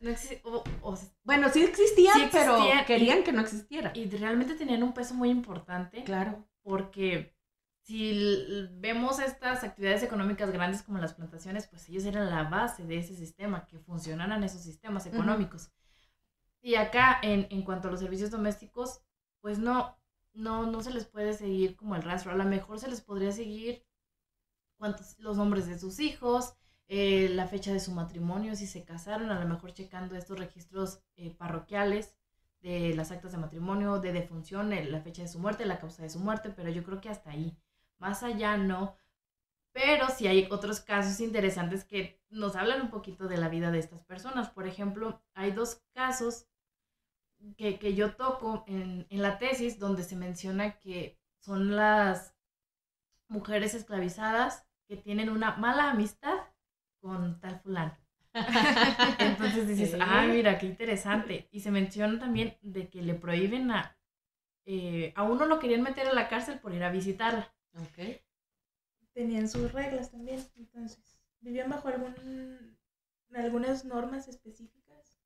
[SPEAKER 2] Bueno, sí existían, pero querían que no existiera.
[SPEAKER 3] Y realmente tenían un peso muy importante.
[SPEAKER 2] Claro.
[SPEAKER 3] Porque si vemos estas actividades económicas grandes como las plantaciones, pues ellos eran la base de ese sistema, que funcionaran esos sistemas económicos. Y acá, en cuanto a los servicios domésticos, pues no se les puede seguir como el rastro. A lo mejor se les podría seguir los nombres de sus hijos, la fecha de su matrimonio, si se casaron, a lo mejor checando estos registros parroquiales de las actas de matrimonio, de defunción, la fecha de su muerte, la causa de su muerte, pero yo creo que hasta ahí. Más allá no. Pero sí hay otros casos interesantes que nos hablan un poquito de la vida de estas personas. Por ejemplo, hay 2 casos que yo toco en la tesis, donde se menciona que son las mujeres esclavizadas que tienen una mala amistad con tal fulano. Entonces dices, mira, qué interesante. Y se menciona también de que le prohíben a uno lo querían meter a la cárcel por ir a visitarla.
[SPEAKER 2] Okay.
[SPEAKER 4] Tenían sus reglas también, entonces, ¿vivían bajo algunas normas específicas?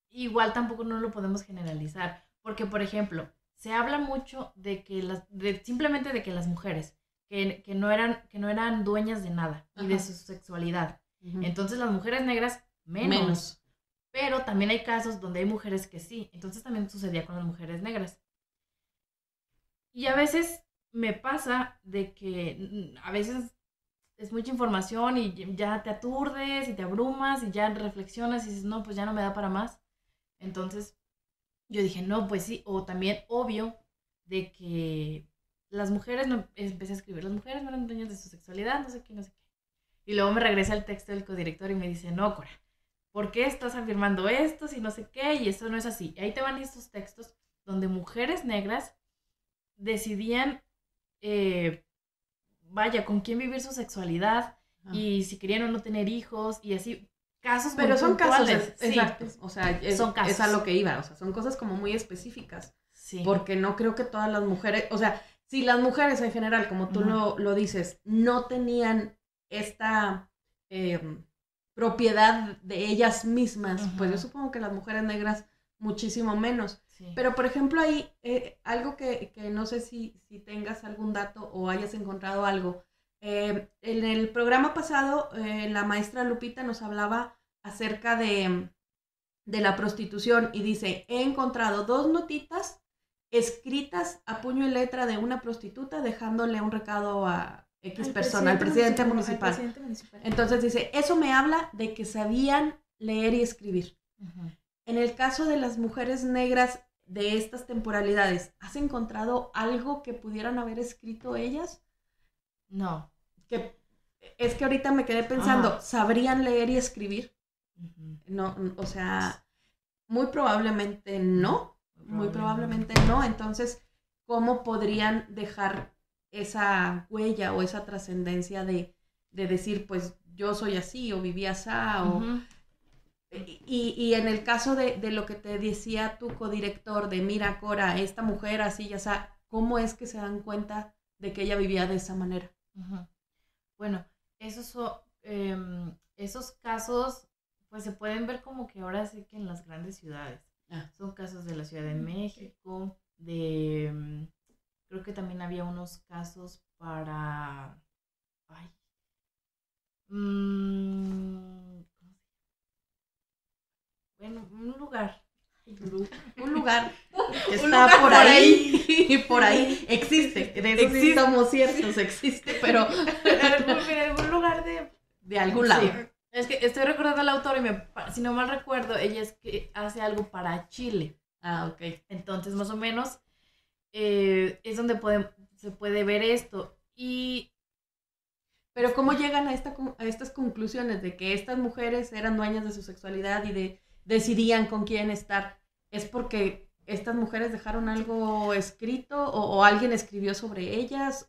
[SPEAKER 3] Igual tampoco no lo podemos generalizar, porque por ejemplo, se habla mucho de que simplemente de que las mujeres que no eran dueñas de nada y de su sexualidad. Entonces las mujeres negras menos. Pero también hay casos donde hay mujeres que sí. Entonces también sucedía con las mujeres negras. Y a veces me pasa de que a veces es mucha información y ya te aturdes y te abrumas y ya reflexionas y dices, no, pues ya no me da para más. Entonces yo dije, no, pues sí, o también obvio de que las mujeres, no, empecé a escribir, las mujeres no eran dueñas de su sexualidad, no sé qué, no sé qué. Y luego me regresa el texto del codirector y me dice, no, Cora, ¿por qué estás afirmando esto si no sé qué? Y eso no es así. Y ahí te van estos textos donde mujeres negras decidían, vaya, con quién vivir su sexualidad y si querían o no tener hijos y así. Casos
[SPEAKER 2] pero
[SPEAKER 3] muy
[SPEAKER 2] son
[SPEAKER 3] puntuales.
[SPEAKER 2] casos, exacto. O sea,
[SPEAKER 3] son casos.
[SPEAKER 2] Es a lo que iba. O sea, son cosas como muy específicas.
[SPEAKER 3] Sí.
[SPEAKER 2] Porque no creo que todas las mujeres, o sea, si las mujeres en general, como tú lo dices, no tenían esta propiedad de ellas mismas, pues yo supongo que las mujeres negras muchísimo menos. Sí. Pero, por ejemplo, ahí, algo que no sé si tengas algún dato o hayas encontrado algo. En el programa pasado, la maestra Lupita nos hablaba acerca de la prostitución y dice, he encontrado 2 notitas escritas a puño y letra de una prostituta dejándole un recado a X persona, al presidente municipal. Entonces dice, eso me habla de que sabían leer y escribir. En el caso de las mujeres negras de estas temporalidades, ¿has encontrado algo que pudieran haber escrito ellas?
[SPEAKER 3] No.
[SPEAKER 2] Es que ahorita me quedé pensando, ¿sabrían leer y escribir? No, o sea, muy probablemente no. Muy probablemente no. Entonces, ¿cómo podrían dejar esa huella o esa trascendencia de decir, pues, yo soy así o viví así? Y en el caso de lo que te decía tu codirector, de mira, Cora, esta mujer así, ya sabes, ¿cómo es que se dan cuenta de que ella vivía de esa manera?
[SPEAKER 3] Bueno, esos casos, pues se pueden ver como que ahora sí que en las grandes ciudades. Son casos de la Ciudad de México, creo que también había unos casos para, bueno, un lugar
[SPEAKER 2] que está por ahí y por ahí existe, de eso sí estamos ciertos, existe, pero
[SPEAKER 3] en algún lugar
[SPEAKER 2] de algún lado. Sí.
[SPEAKER 3] Es que estoy recordando al autor y si no mal recuerdo, ella es que hace algo para Chile.
[SPEAKER 2] Ok.
[SPEAKER 3] Entonces, más o menos, es donde se puede ver esto.
[SPEAKER 2] Pero ¿cómo llegan a estas conclusiones de que estas mujeres eran dueñas de su sexualidad y decidían con quién estar? ¿Es porque estas mujeres dejaron algo escrito o alguien escribió sobre ellas?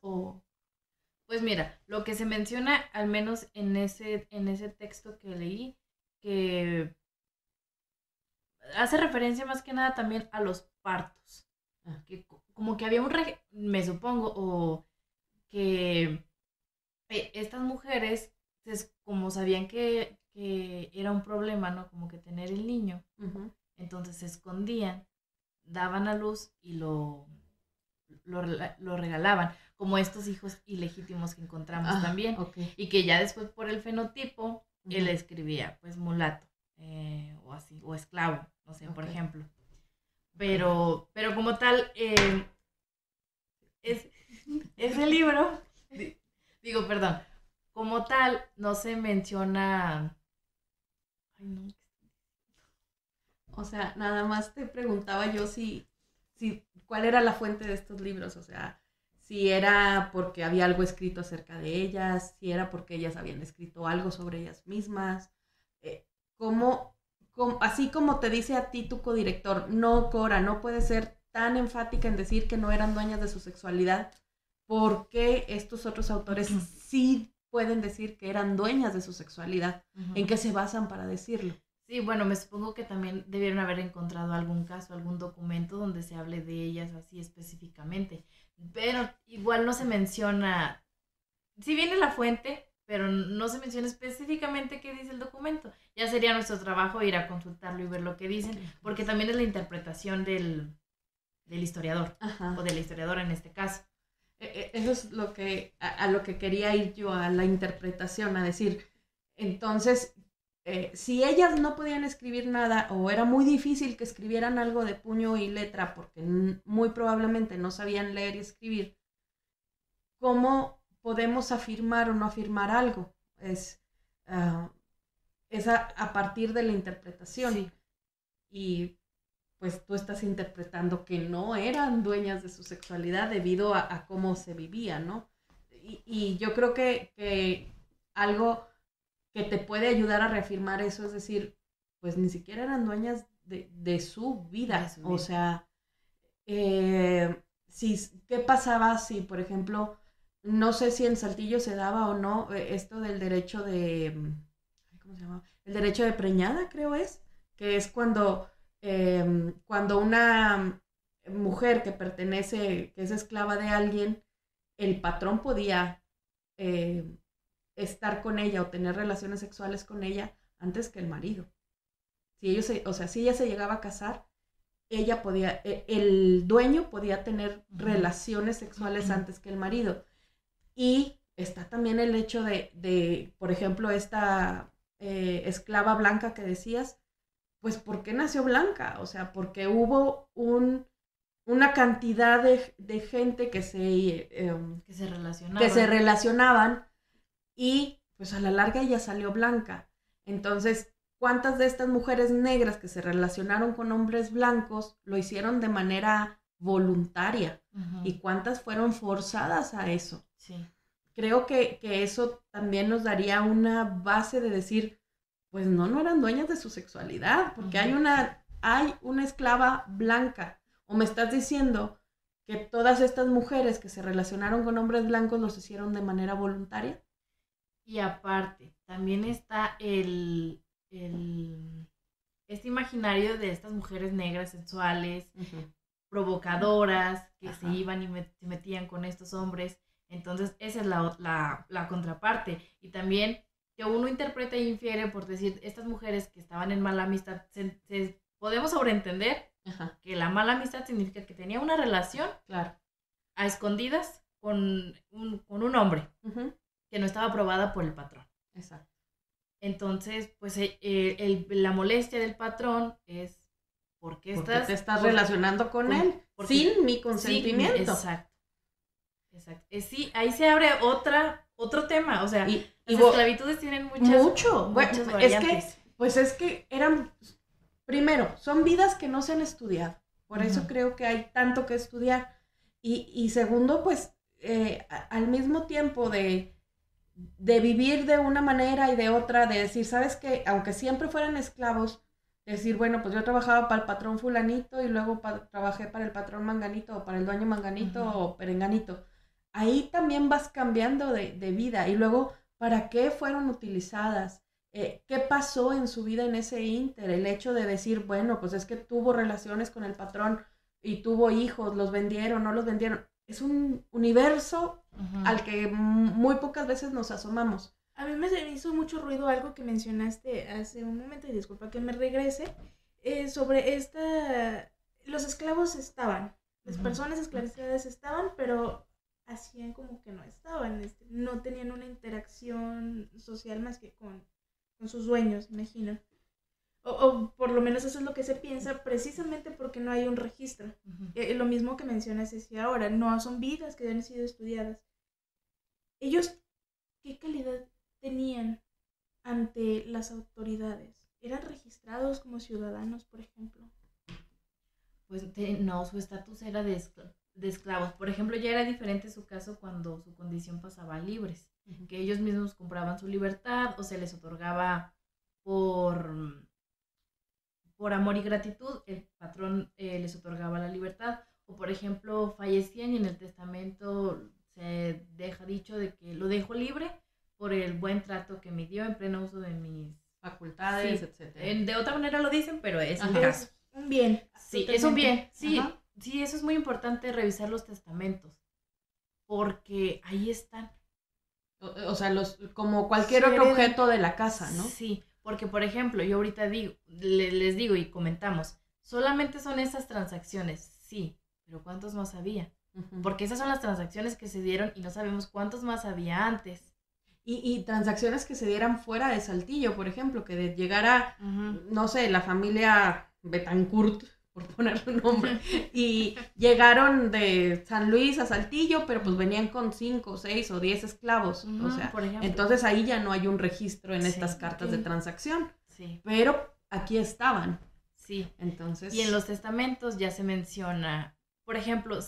[SPEAKER 3] Pues mira, lo que se menciona, al menos en ese texto que leí, que hace referencia más que nada también a los partos. Que como que había me supongo, o que estas mujeres, como sabían que era un problema, ¿no? Como que tener el niño, entonces se escondían, daban a luz y lo regalaban, como estos hijos ilegítimos que encontramos también, y que ya después por el fenotipo, él escribía, pues, mulato, o así, o esclavo, no sé, por ejemplo. Pero como tal, ese libro, como tal, no se menciona. Ay, no.
[SPEAKER 2] O sea, nada más te preguntaba yo si cuál era la fuente de estos libros, o sea, si era porque había algo escrito acerca de ellas, si era porque ellas habían escrito algo sobre ellas mismas, así como te dice a ti tu codirector, no, Cora, no puede ser tan enfática en decir que no eran dueñas de su sexualidad, ¿por qué estos otros autores sí pueden decir que eran dueñas de su sexualidad? ¿En qué se basan para decirlo?
[SPEAKER 3] Sí, bueno, me supongo que también debieron haber encontrado algún caso, algún documento donde se hable de ellas así específicamente. Pero igual no se menciona, sí viene la fuente, pero no se menciona específicamente qué dice el documento. Ya sería nuestro trabajo ir a consultarlo y ver lo que dicen, porque también es la interpretación del historiador, o de la historiadora en este caso.
[SPEAKER 2] Eso es a lo que quería ir yo, a la interpretación, a decir, entonces, si ellas no podían escribir nada o era muy difícil que escribieran algo de puño y letra porque muy probablemente no sabían leer y escribir, ¿cómo podemos afirmar o no afirmar algo. Es a partir de la interpretación.
[SPEAKER 3] Sí.
[SPEAKER 2] Y pues tú estás interpretando que no eran dueñas de su sexualidad debido a cómo se vivía, ¿no? Y yo creo que algo que te puede ayudar a reafirmar eso es decir, pues ni siquiera eran dueñas de su vida. O sea, ¿qué pasaba si, por ejemplo, no sé si en Saltillo se daba o no esto del derecho de, ¿cómo se llama? El derecho de preñada, creo que es cuando una mujer que es esclava de alguien, el patrón podía estar con ella o tener relaciones sexuales con ella antes que el marido. Si ella se llegaba a casar, ella podía, el dueño podía tener relaciones sexuales antes que el marido. Y está también el hecho de por ejemplo, esta esclava blanca que decías, pues ¿por qué nació blanca? O sea, porque hubo una cantidad de gente que se relacionaban y pues a la larga ella salió blanca. Entonces, ¿cuántas de estas mujeres negras que se relacionaron con hombres blancos lo hicieron de manera voluntaria? Uh-huh. ¿Y cuántas fueron forzadas a eso?
[SPEAKER 3] Sí.
[SPEAKER 2] Creo que eso también nos daría una base de decir, pues no eran dueñas de su sexualidad, porque uh-huh. hay una esclava blanca. ¿O me estás diciendo que todas estas mujeres que se relacionaron con hombres blancos los hicieron de manera voluntaria?
[SPEAKER 3] Y aparte, también está este imaginario de estas mujeres negras sensuales, uh-huh. provocadoras, que uh-huh. se iban y se metían con estos hombres. Entonces, esa es la contraparte. Y también que uno interpreta e infiere por decir, estas mujeres que estaban en mala amistad, podemos sobreentender uh-huh. que la mala amistad significa que tenía una relación,
[SPEAKER 2] claro,
[SPEAKER 3] a escondidas con un hombre, uh-huh. que no estaba aprobada por el patrón.
[SPEAKER 2] Exacto.
[SPEAKER 3] Entonces, pues la molestia del patrón es ¿por qué te
[SPEAKER 2] estás relacionando con él sin mi consentimiento?
[SPEAKER 3] Sí, exacto. Sí, ahí se abre otro tema, o sea, las esclavitudes tienen muchas variantes.
[SPEAKER 2] Es que eran, primero, son vidas que no se han estudiado, por uh-huh. eso creo que hay tanto que estudiar, y segundo, pues, al mismo tiempo de vivir de una manera y de otra, de decir, ¿sabes qué? Aunque siempre fueran esclavos, decir, bueno, pues yo trabajaba para el patrón fulanito y luego trabajé para el patrón manganito o para el dueño manganito uh-huh. o perenganito. Ahí también vas cambiando de vida y luego, ¿para qué fueron utilizadas? ¿Qué pasó en su vida en ese ínter? El hecho de decir, bueno, pues es que tuvo relaciones con el patrón y tuvo hijos, los vendieron, no los vendieron. Es un universo uh-huh. al que muy pocas veces nos asomamos.
[SPEAKER 4] A mí me hizo mucho ruido algo que mencionaste hace un momento, y disculpa que me regrese, sobre los esclavos estaban, las uh-huh. personas esclavizadas estaban, pero hacían como que no estaban, no tenían una interacción social más que con sus dueños, imagino. O por lo menos eso es lo que se piensa, precisamente porque no hay un registro. Uh-huh. Lo mismo que mencionas decía ahora, no son vidas que han sido estudiadas. Ellos, ¿qué calidad tenían ante las autoridades? ¿Eran registrados como ciudadanos, por ejemplo?
[SPEAKER 3] Pues no, su estatus era de esclavos. Por ejemplo, ya era diferente su caso cuando su condición pasaba a libres, uh-huh. que ellos mismos compraban su libertad o se les otorgaba por amor y gratitud, el patrón les otorgaba la libertad, o por ejemplo fallecían y en el testamento se deja dicho de que lo dejo libre por el buen trato que me dio en pleno uso de mis
[SPEAKER 2] facultades,
[SPEAKER 3] sí,
[SPEAKER 2] etc.
[SPEAKER 3] De otra manera lo dicen, pero es
[SPEAKER 4] un caso. Un bien.
[SPEAKER 3] Sí, totalmente. Es un bien, sí. Ajá. Sí, eso es muy importante, revisar los testamentos, porque ahí están.
[SPEAKER 2] O sea, como cualquier otro objeto de la casa, ¿no?
[SPEAKER 3] Sí, porque por ejemplo, yo ahorita les digo y comentamos, solamente son esas transacciones, sí, pero ¿cuántos más había? Uh-huh. Porque esas son las transacciones que se dieron y no sabemos cuántos más había antes.
[SPEAKER 2] Y transacciones que se dieran fuera de Saltillo, por ejemplo, que llegara, uh-huh. no sé, la familia Betancourt por ponerle un nombre, y llegaron de San Luis a Saltillo, pero pues venían con 5, 6 o 10 esclavos, o sea,
[SPEAKER 3] por ejemplo.
[SPEAKER 2] entonces ahí ya no hay un registro en estas cartas de transacción, pero aquí estaban.
[SPEAKER 3] Sí,
[SPEAKER 2] entonces...
[SPEAKER 3] Y en los testamentos ya se menciona, por ejemplo,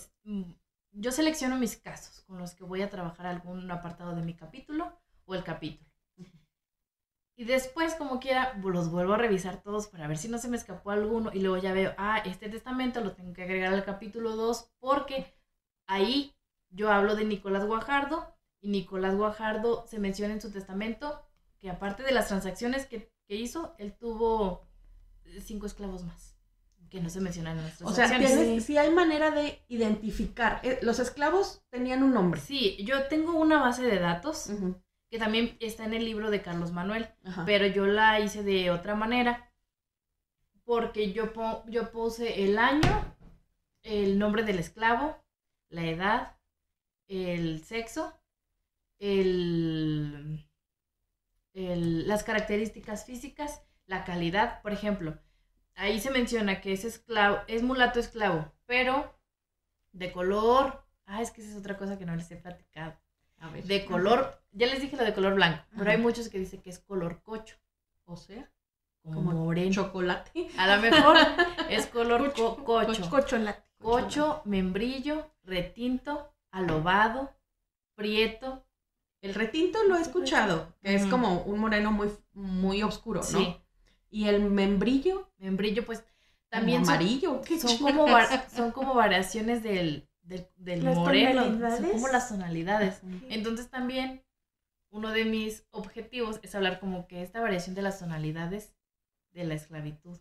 [SPEAKER 3] yo selecciono mis casos con los que voy a trabajar algún apartado de mi capítulo o el capítulo. Y después, como quiera, los vuelvo a revisar todos para ver si no se me escapó alguno. Y luego ya veo, este testamento lo tengo que agregar al capítulo 2 porque ahí yo hablo de Nicolás Guajardo. Y Nicolás Guajardo se menciona en su testamento que aparte de las transacciones que hizo, él tuvo 5 esclavos más que no se mencionan en las transacciones.
[SPEAKER 2] O sea, sí hay manera de identificar. Los esclavos tenían un nombre.
[SPEAKER 3] Sí, yo tengo una base de datos que también está en el libro de Carlos Manuel, pero yo la hice de otra manera porque yo puse el año, el nombre del esclavo, la edad, el sexo, las características físicas, la calidad. Por ejemplo, ahí se menciona que es esclavo, es mulato esclavo, pero de color, es que esa es otra cosa que no les he platicado.
[SPEAKER 2] A ver.
[SPEAKER 3] De color, ya les dije lo de color blanco, pero hay muchos que dicen que es color cocho.
[SPEAKER 2] O sea,
[SPEAKER 3] como moreno.
[SPEAKER 2] Chocolate.
[SPEAKER 3] A lo mejor es color cocho.
[SPEAKER 4] Cocho,
[SPEAKER 3] membrillo, retinto, alobado, prieto.
[SPEAKER 2] El retinto lo he escuchado, que es como un moreno muy, muy oscuro, ¿no? Sí. Y el membrillo.
[SPEAKER 3] Membrillo, pues, también
[SPEAKER 2] amarillo.
[SPEAKER 3] Son como variaciones del moreno. Son como las tonalidades. Entonces también uno de mis objetivos es hablar como que esta variación de las tonalidades de la esclavitud.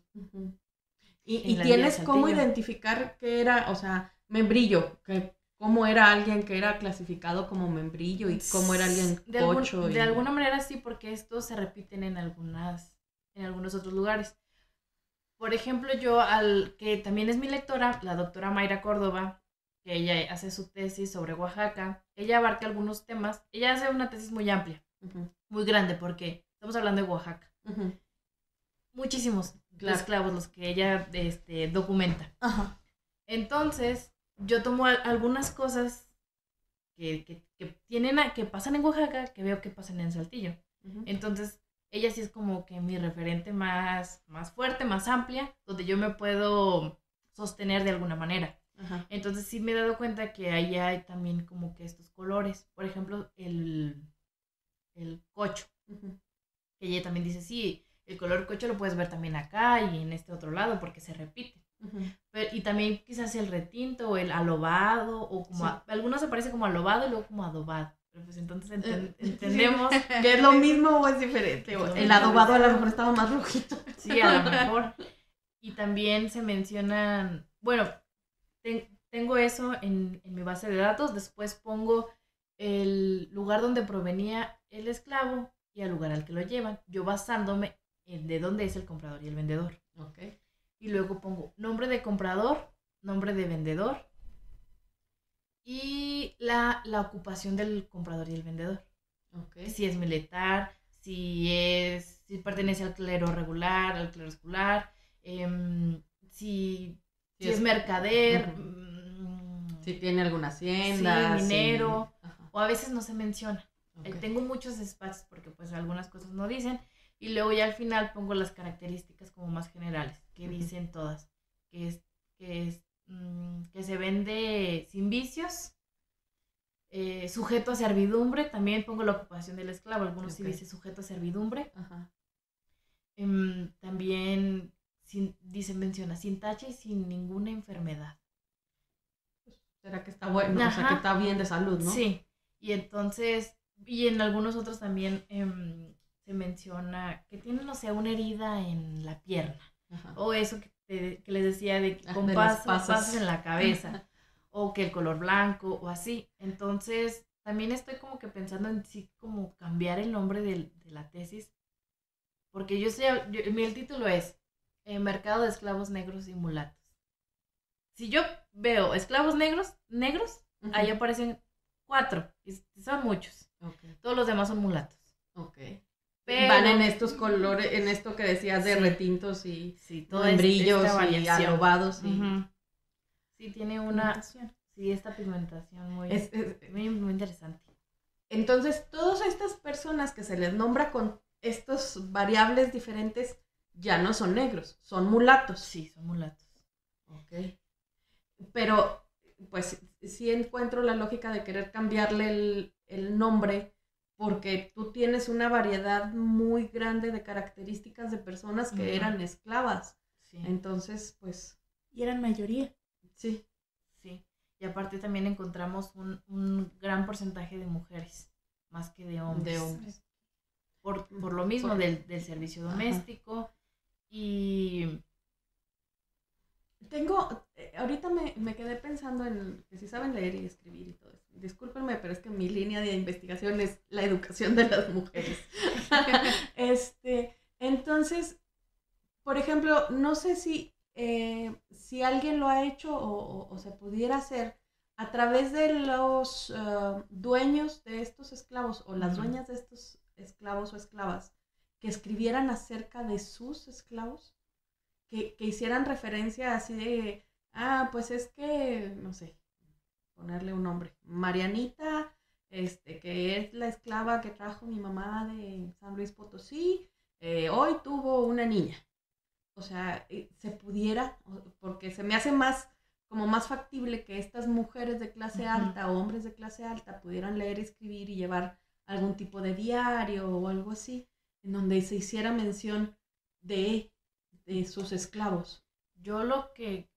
[SPEAKER 2] Y tienes cómo identificar qué era, o sea, membrillo, cómo era alguien que era clasificado como membrillo y cómo era alguien cocho.
[SPEAKER 3] De alguna manera sí, porque estos se repiten en algunos otros lugares. Por ejemplo, que también es mi lectora, la doctora Mayra Córdoba, que ella hace su tesis sobre Oaxaca, ella abarca algunos temas, ella hace una tesis muy amplia, muy grande, porque estamos hablando de Oaxaca. Muchísimos esclavos los que ella documenta. Entonces, yo tomo algunas cosas que pasan en Oaxaca, que veo que pasan en Saltillo. Entonces, ella sí es como que mi referente más fuerte, más amplia, donde yo me puedo sostener de alguna manera. Entonces sí me he dado cuenta que ahí hay también como que estos colores. Por ejemplo, el cocho. Que ella también dice, sí, el color cocho lo puedes ver también acá y en este otro lado porque se repite. Y también quizás el retinto o el alobado, o como algunos se parece como alobado y luego como adobado. Pero pues entonces entendemos
[SPEAKER 2] que es lo mismo o es diferente. El adobado a lo mejor estaba más rojito.
[SPEAKER 3] Sí, a lo mejor. Y también se mencionan, bueno, tengo eso en mi base de datos. Después pongo el lugar donde provenía el esclavo y el lugar al que lo llevan, yo basándome en de dónde es el comprador y el vendedor. Y luego pongo nombre de comprador, nombre de vendedor y la ocupación del comprador y el vendedor. Si es militar, si pertenece al clero regular, al clero escolar, si es mercader,
[SPEAKER 2] si tiene alguna hacienda,
[SPEAKER 3] minero, o a veces no se menciona. Tengo muchos espacios porque pues algunas cosas no dicen, y luego ya al final pongo las características como más generales, que dicen todas, que se vende sin vicios, sujeto a servidumbre. También pongo la ocupación del esclavo, algunos sí dice sujeto a servidumbre. También menciona sin tacha y sin ninguna enfermedad.
[SPEAKER 2] ¿Será que está bueno? O sea, que está bien de salud, ¿no?
[SPEAKER 3] Sí, y entonces, y en algunos otros también se menciona que tiene, no sé, una herida en la pierna. O eso que les decía de que con pasos en la cabeza. O que el color blanco o así. Entonces, también estoy como que pensando en sí como cambiar el nombre de la tesis. Porque el título es Mercado de esclavos negros y mulatos. Si yo veo esclavos negros, ahí aparecen 4, y son muchos. Todos los demás son mulatos.
[SPEAKER 2] van en estos colores, en esto que decías de retintos y
[SPEAKER 3] todo
[SPEAKER 2] brillos y alobados.
[SPEAKER 3] Sí, tiene esta pigmentación muy interesante.
[SPEAKER 2] Entonces, todas estas personas que se les nombra con estos variables diferentes ya no son negros, son mulatos.
[SPEAKER 3] Sí, son mulatos.
[SPEAKER 2] Ok. Pero, pues, sí encuentro la lógica de querer cambiarle el nombre porque tú tienes una variedad muy grande de características de personas que eran esclavas. Sí. Entonces, pues...
[SPEAKER 4] Y eran mayoría.
[SPEAKER 2] Sí.
[SPEAKER 3] Sí. Y aparte también encontramos un gran porcentaje de mujeres, más que de hombres. Por lo mismo del servicio doméstico. Y...
[SPEAKER 2] ahorita me quedé pensando en que si saben leer y escribir y todo eso. Discúlpenme, pero es que mi línea de investigación es la educación de las mujeres. Entonces, por ejemplo, no sé si alguien lo ha hecho o se pudiera hacer a través de los dueños de estos esclavos o las dueñas de estos esclavos o esclavas que escribieran acerca de sus esclavos. Que hicieran referencia así de, pues es que, no sé, ponerle un nombre, Marianita, que es la esclava que trajo mi mamá de San Luis Potosí, hoy tuvo una niña. O sea, se pudiera, porque se me hace más factible que estas mujeres de clase alta o hombres de clase alta pudieran leer, escribir y llevar algún tipo de diario o algo así, en donde se hiciera mención de sus esclavos.
[SPEAKER 3] Yo lo que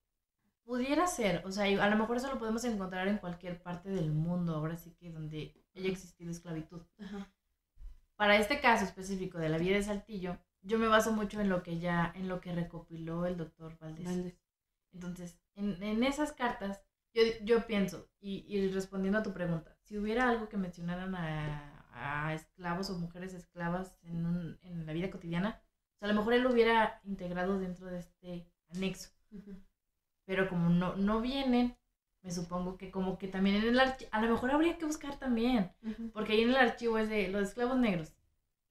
[SPEAKER 3] pudiera ser, o sea, a lo mejor eso lo podemos encontrar en cualquier parte del mundo, ahora sí que donde haya existido esclavitud. Ajá. Para este caso específico de la vida de Saltillo, yo me baso mucho en lo que recopiló el doctor Valdés. Entonces, en esas cartas, yo pienso, y respondiendo a tu pregunta, si hubiera algo que mencionaran a esclavos o mujeres esclavas en la vida cotidiana, o sea, a lo mejor él lo hubiera integrado dentro de este anexo. Uh-huh. Pero como no vienen, me supongo que como que también en el archivo, a lo mejor habría que buscar también. Uh-huh. Porque ahí en el archivo es de los esclavos negros.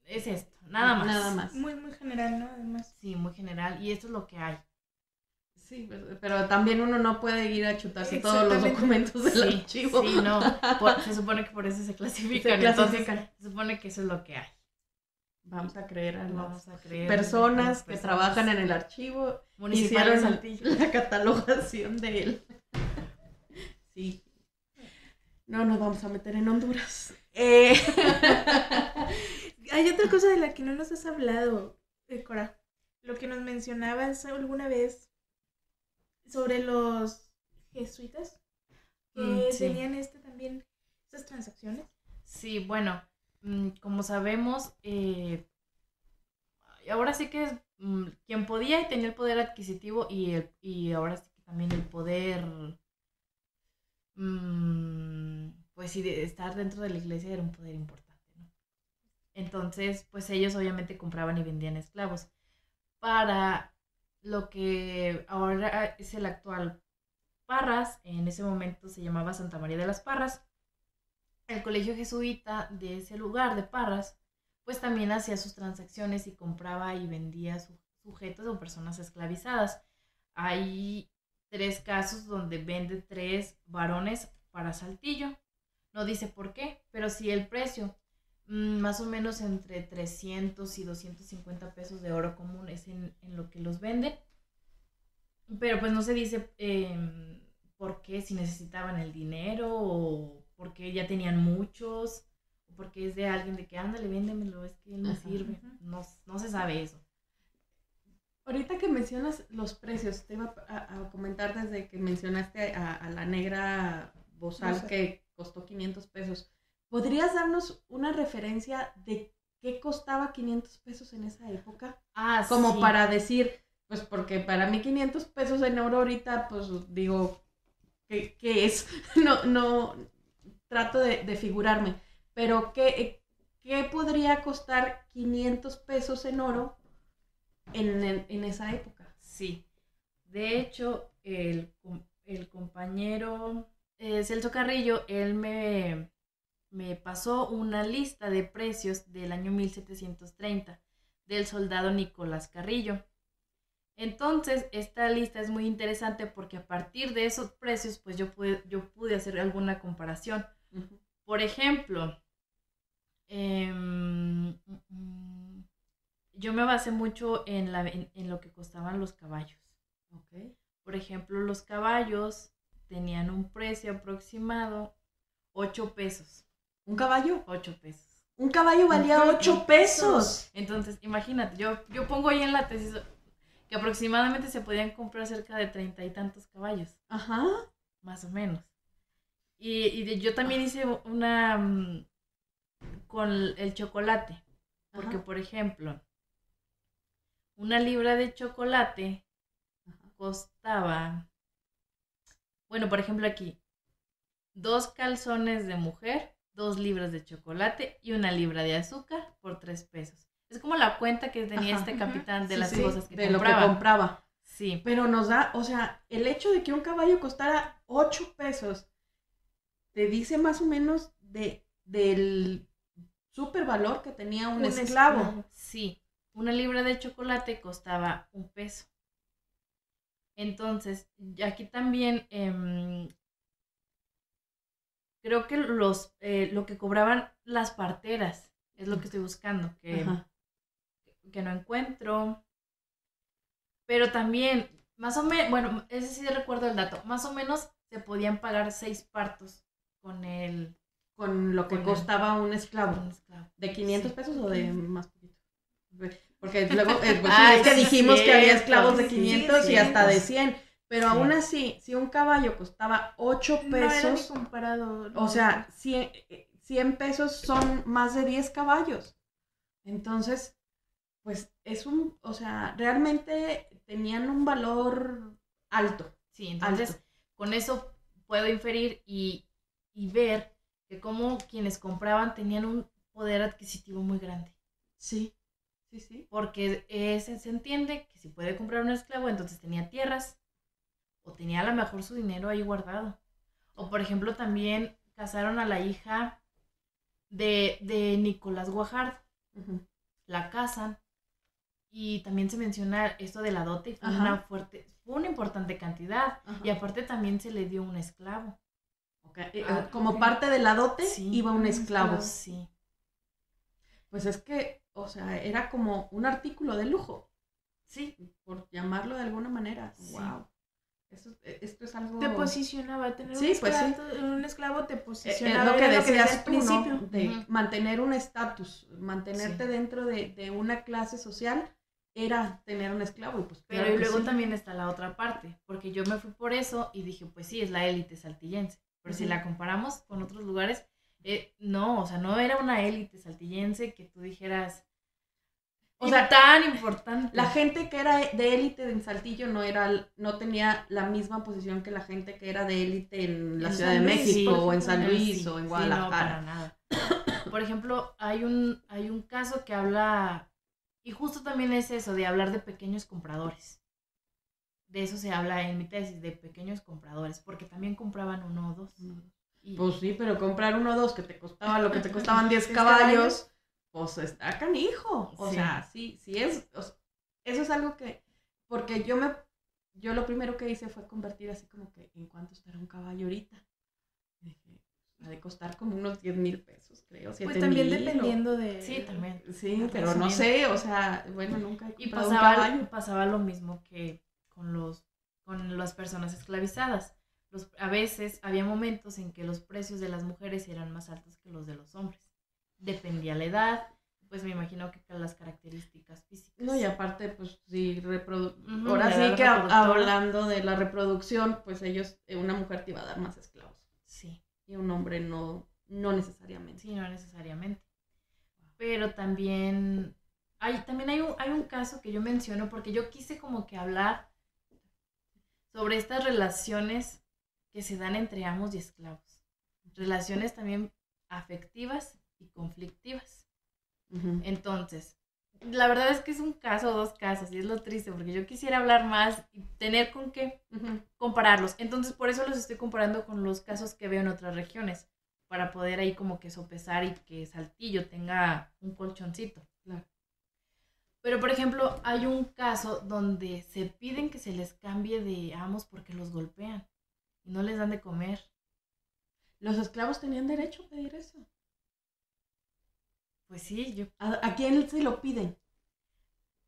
[SPEAKER 3] Es esto, nada más.
[SPEAKER 2] Nada más.
[SPEAKER 4] Muy, muy general, ¿no? Además.
[SPEAKER 3] Sí, muy general. Y esto es lo que hay.
[SPEAKER 2] Sí, pero también uno no puede ir a chutarse todos los documentos del archivo.
[SPEAKER 3] Sí, no. Se supone que por eso se clasifican. Entonces, se supone que eso es lo que hay.
[SPEAKER 2] Vamos a creer a las personas que trabajan en el archivo hicieron la catalogación de él. Sí. No nos vamos a meter en Honduras.
[SPEAKER 4] Hay otra cosa de la que no nos has hablado, Cora. Lo que nos mencionabas alguna vez sobre los jesuitas que tenían también esas transacciones.
[SPEAKER 3] Sí, bueno. Como sabemos, ahora sí que quien podía y tenía el poder adquisitivo y ahora sí que también el poder, pues sí, de estar dentro de la iglesia era un poder importante, ¿no? Entonces, pues ellos obviamente compraban y vendían esclavos. Para lo que ahora es el actual Parras, en ese momento se llamaba Santa María de las Parras. El colegio jesuita de ese lugar, de Parras, pues también hacía sus transacciones y compraba y vendía sujetos o personas esclavizadas. Hay 3 casos donde vende 3 varones para Saltillo. No dice por qué, pero sí el precio. Más o menos entre 300 y 250 pesos de oro común es en lo que los vende. Pero pues no se dice por qué, si necesitaban el dinero o porque ya tenían muchos, o porque es de alguien de que ándale, véndemelo, es que él me sirve. No se sabe eso.
[SPEAKER 2] Ahorita que mencionas los precios, te iba a comentar desde que mencionaste a la negra bozal que costó 500 pesos. ¿Podrías darnos una referencia de qué costaba 500 pesos en esa época? Como para decir, pues porque para mí 500 pesos en oro ahorita, pues digo, ¿qué es? No trato de figurarme, pero ¿qué podría costar 500 pesos en oro en esa época?
[SPEAKER 3] Sí, de hecho, el compañero Celso Carrillo, él me me pasó una lista de precios del año 1730 del soldado Nicolás Carrillo. Entonces, esta lista es muy interesante porque a partir de esos precios, pues yo pude hacer alguna comparación.
[SPEAKER 2] Ujú.
[SPEAKER 3] Por ejemplo, yo me basé mucho en lo que costaban los caballos.
[SPEAKER 2] Ok.
[SPEAKER 3] Por ejemplo, los caballos tenían un precio aproximado 8 pesos.
[SPEAKER 2] ¿Un caballo?
[SPEAKER 3] 8 pesos.
[SPEAKER 2] Un caballo valía 8 pesos.
[SPEAKER 3] Entonces, imagínate, yo pongo ahí en la tesis que aproximadamente se podían comprar cerca de 30 y tantos caballos.
[SPEAKER 2] Ajá.
[SPEAKER 3] Más o menos. Yo también hice una con el chocolate. Porque,
[SPEAKER 2] Ajá.
[SPEAKER 3] por ejemplo, una libra de chocolate
[SPEAKER 2] Ajá.
[SPEAKER 3] costaba, bueno, por ejemplo aquí, 2 calzones de mujer, 2 libras de chocolate y 1 libra de azúcar por 3 pesos. Es como la cuenta que tenía
[SPEAKER 2] Ajá.
[SPEAKER 3] este capitán de
[SPEAKER 2] Sí,
[SPEAKER 3] las
[SPEAKER 2] sí,
[SPEAKER 3] cosas que
[SPEAKER 2] de
[SPEAKER 3] compraba.
[SPEAKER 2] lo que compraba.
[SPEAKER 3] Sí.
[SPEAKER 2] Pero nos da, o sea, el hecho de que un caballo costara 8 pesos, te dice más o menos del super valor que tenía un esclavo.
[SPEAKER 3] Sí, 1 libra de chocolate costaba 1 peso. Entonces, aquí también creo que lo que cobraban las parteras es lo que estoy buscando, que no encuentro. Pero también, más o menos, bueno, ese sí recuerdo el dato, más o menos se podían pagar 6 partos con
[SPEAKER 2] lo que costaba un esclavo. ¿De 500
[SPEAKER 3] Sí.
[SPEAKER 2] pesos o de más poquito? Porque luego, pues
[SPEAKER 3] Ay,
[SPEAKER 2] sí, es que
[SPEAKER 3] sí,
[SPEAKER 2] dijimos que había esclavos de
[SPEAKER 3] sí,
[SPEAKER 2] 500 y hasta de 100. Pero
[SPEAKER 3] Sí.
[SPEAKER 2] aún así, si un caballo costaba 8
[SPEAKER 4] No era ni
[SPEAKER 2] pesos,
[SPEAKER 4] comparado.
[SPEAKER 2] o sea, 100 pesos son más de 10 caballos. Entonces, pues o sea, realmente tenían un valor alto.
[SPEAKER 3] Sí, entonces
[SPEAKER 2] alto.
[SPEAKER 3] Con eso puedo inferir y ver que como quienes compraban tenían un poder adquisitivo muy grande.
[SPEAKER 2] Sí, sí, sí.
[SPEAKER 3] Porque se entiende que si puede comprar un esclavo, entonces tenía tierras o tenía a lo mejor su dinero ahí guardado. O por ejemplo también casaron a la hija de Nicolás Guajardo.
[SPEAKER 2] Uh-huh.
[SPEAKER 3] La casan y también se menciona esto de la dote y fue una importante cantidad. Ajá. Y aparte también se le dio un esclavo.
[SPEAKER 2] Okay. Como parte de la dote iba un esclavo.
[SPEAKER 3] Sí.
[SPEAKER 2] Pues es que, o sea, era como un artículo de lujo.
[SPEAKER 3] Sí.
[SPEAKER 2] Por llamarlo de alguna manera.
[SPEAKER 3] Sí.
[SPEAKER 2] Wow. Esto es algo...
[SPEAKER 4] Te posicionaba, tener un esclavo te posicionaba.
[SPEAKER 2] Es lo que decías tú,
[SPEAKER 4] principio.
[SPEAKER 2] ¿no? De mantener un estatus, mantenerte dentro de una clase social era tener un esclavo. Y pues,
[SPEAKER 3] pero y luego también está la otra parte, porque yo me fui por eso y dije, pues sí, es la élite saltillense. Pero si la comparamos con otros lugares, no, o sea, no era una élite saltillense que tú dijeras... O sea, tan importante.
[SPEAKER 2] La gente que era de élite en Saltillo no tenía la misma posición que la gente que era de élite en la Ciudad de México o en San Luis o en Guadalajara.
[SPEAKER 3] No, para nada. Por ejemplo, hay un caso que habla, y justo también es eso, de hablar de pequeños compradores. De eso se habla en mi tesis, de pequeños compradores, porque también compraban 1 o 2.
[SPEAKER 2] Pues sí, pero comprar 1 o 2 que te costaba lo que te costaban 10 caballos... Pues está canijo, o sea, sí es, o sea, eso es algo que, porque yo lo primero que hice fue convertir así como que, ¿en cuánto estará un caballo ahorita? Y dije, ha de costar como unos 10,000 pesos, creo, 7,000.
[SPEAKER 4] Pues también dependiendo de...
[SPEAKER 3] Sí, también.
[SPEAKER 2] Sí, pero no sé, o sea, bueno, nunca he comprado un caballo.
[SPEAKER 3] Pasaba lo mismo que con las personas esclavizadas. A veces había momentos en que los precios de las mujeres eran más altos que los de los hombres. Dependía la edad, pues me imagino que las características físicas.
[SPEAKER 2] No, y aparte, pues sí, ahora sí que hablando de la reproducción, pues una mujer te iba a dar más esclavos.
[SPEAKER 3] Sí.
[SPEAKER 2] Y un hombre no necesariamente.
[SPEAKER 3] Sí, no necesariamente. Pero también hay un caso que yo menciono porque yo quise como que hablar sobre estas relaciones que se dan entre amos y esclavos. Relaciones también afectivas y conflictivas. Uh-huh. Entonces, la verdad es que es un caso o 2 casos y es lo triste porque yo quisiera hablar más y tener con qué compararlos. Entonces, por eso los estoy comparando con los casos que veo en otras regiones. para poder ahí como que sopesar y que Saltillo tenga un colchoncito.
[SPEAKER 2] Claro.
[SPEAKER 3] Pero, por ejemplo, hay un caso donde se piden que se les cambie de amos porque los golpean y no les dan de comer.
[SPEAKER 2] ¿Los esclavos tenían derecho a pedir eso?
[SPEAKER 3] Pues sí, yo...
[SPEAKER 2] ¿A quién se lo piden?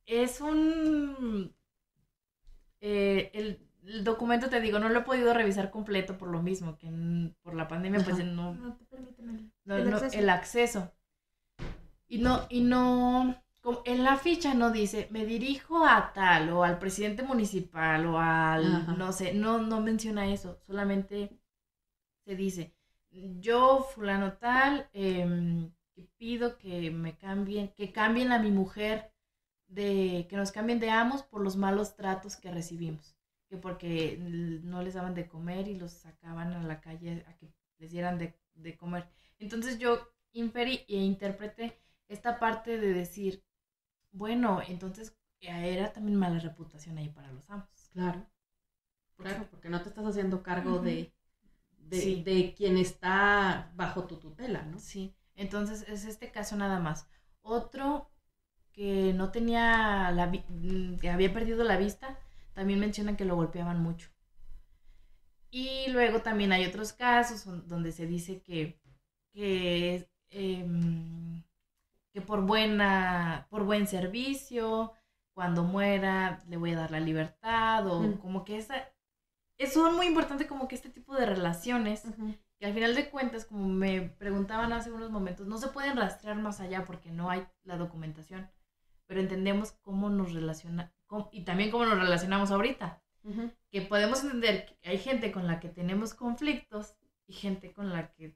[SPEAKER 3] Es un... el documento, te digo, no lo he podido revisar completo por lo mismo, que por la pandemia pues no...
[SPEAKER 4] No te permiten
[SPEAKER 3] el acceso. Y no, en la ficha no dice, me dirijo a tal, o al presidente municipal, o al, no sé, no menciona eso, solamente se dice, yo fulano tal, pido que me cambien, que cambien a mi mujer, que nos cambien de amos por los malos tratos que recibimos, que porque no les daban de comer y los sacaban a la calle a que les dieran de comer. Entonces yo inferí e interpreté esta parte de decir, bueno, entonces era también mala reputación ahí para los amos.
[SPEAKER 2] Claro, porque no te estás haciendo cargo
[SPEAKER 3] Sí.
[SPEAKER 2] de quien está bajo tu tutela, ¿no?
[SPEAKER 3] Sí, entonces es este caso nada más. Otro que no tenía, que había perdido la vista, también mencionan que lo golpeaban mucho. Y luego también hay otros casos donde se dice que por buen servicio, cuando muera le voy a dar la libertad, o como que son muy importantes como que este tipo de relaciones, que al final de cuentas, como me preguntaban hace unos momentos, no se pueden rastrear más allá porque no hay la documentación, pero entendemos cómo nos relaciona, y también cómo nos relacionamos ahorita, que podemos entender que hay gente con la que tenemos conflictos y gente con la que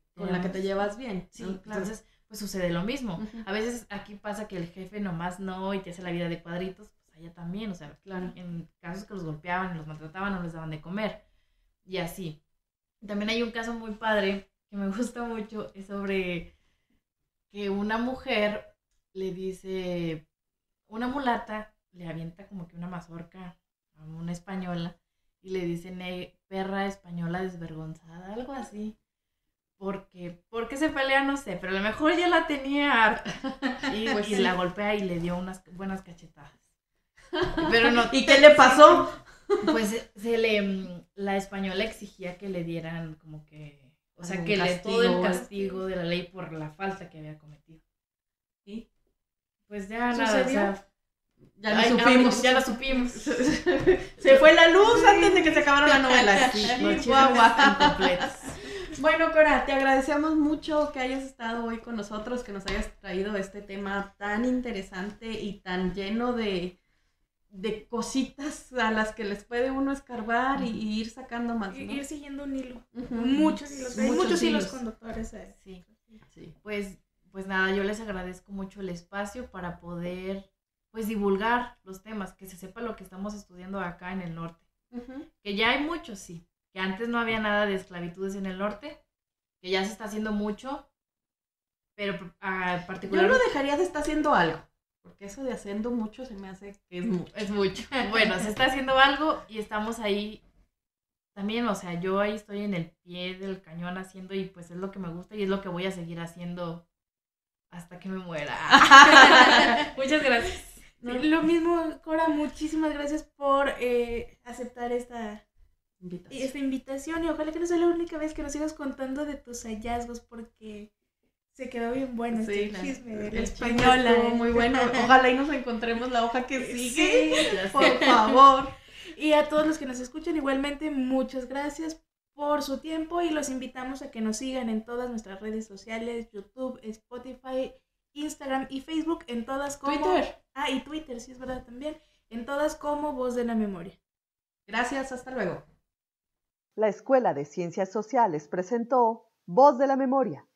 [SPEAKER 2] te llevas bien.
[SPEAKER 3] Sí,
[SPEAKER 2] ¿no?
[SPEAKER 3] claro. Entonces, pues sucede lo mismo. A veces aquí pasa que el jefe nomás no y te hace la vida de cuadritos, pues allá también, o sea,
[SPEAKER 2] Claro.
[SPEAKER 3] En casos que los golpeaban, los maltrataban, no les daban de comer y así. También hay un caso muy padre que me gusta mucho, es sobre que una mujer le dice, una mulata le avienta como que una mazorca a una española y le dice, perra española desvergonzada, algo así. ¿Por qué se pelea? No sé, pero a lo mejor ya la tenía harta. Y la golpea y le dio unas buenas cachetadas. Pero no,
[SPEAKER 2] ¿Y qué le pasó?
[SPEAKER 3] Pues la española exigía que le dieran como que, o sea, que todo el castigo de la ley por la falta que había cometido.
[SPEAKER 2] ¿Y?
[SPEAKER 3] Pues ya
[SPEAKER 4] ¿Sucedió?
[SPEAKER 3] nada, o sea,
[SPEAKER 2] Ya lo supimos.
[SPEAKER 3] Ya lo supimos.
[SPEAKER 2] Se fue la luz antes de que se acabara la novela.
[SPEAKER 3] Sí,
[SPEAKER 2] Chihuahua.
[SPEAKER 3] incompletos.
[SPEAKER 2] Bueno, Cora, te agradecemos mucho que hayas estado hoy con nosotros, que nos hayas traído este tema tan interesante y tan lleno de cositas a las que les puede uno escarbar y ir sacando más, ¿no?
[SPEAKER 4] Ir siguiendo un hilo.
[SPEAKER 2] Ujú.
[SPEAKER 4] Muchos hilos. Hay muchos hilos
[SPEAKER 2] hilos.
[SPEAKER 4] conductores.
[SPEAKER 3] Sí.
[SPEAKER 2] Sí.
[SPEAKER 3] Pues nada, yo les agradezco mucho el espacio para poder pues divulgar los temas, que se sepa lo que estamos estudiando acá en el norte. Que ya hay muchos, sí. Que antes no había nada de esclavitudes en el norte, que ya se está haciendo mucho, pero
[SPEAKER 2] Yo
[SPEAKER 3] particularmente...
[SPEAKER 2] no dejaría de estar haciendo algo, porque eso de haciendo mucho se me hace que es mucho.
[SPEAKER 3] Es mucho. Bueno, se está haciendo algo y estamos ahí también, o sea, yo ahí estoy en el pie del cañón haciendo y pues es lo que me gusta y es lo que voy a seguir haciendo hasta que me muera. Muchas gracias.
[SPEAKER 4] No, lo mismo, Cora, muchísimas gracias por aceptar esta invitación y ojalá que no sea la única vez que nos sigas contando de tus hallazgos porque se quedó bien bueno este chisme de la española.
[SPEAKER 2] Estuvo muy bueno. Ojalá y nos encontremos la hoja que sigue.
[SPEAKER 3] Sí,
[SPEAKER 2] Por favor.
[SPEAKER 4] Y a todos los que nos escuchan igualmente, muchas gracias por su tiempo y los invitamos a que nos sigan en todas nuestras redes sociales, YouTube, Spotify, Instagram y Facebook, en todas como...
[SPEAKER 2] Twitter.
[SPEAKER 4] Y Twitter, sí es verdad también, en todas como Voz de la Memoria.
[SPEAKER 2] Gracias, hasta luego.
[SPEAKER 1] La Escuela de Ciencias Sociales presentó Voz de la Memoria,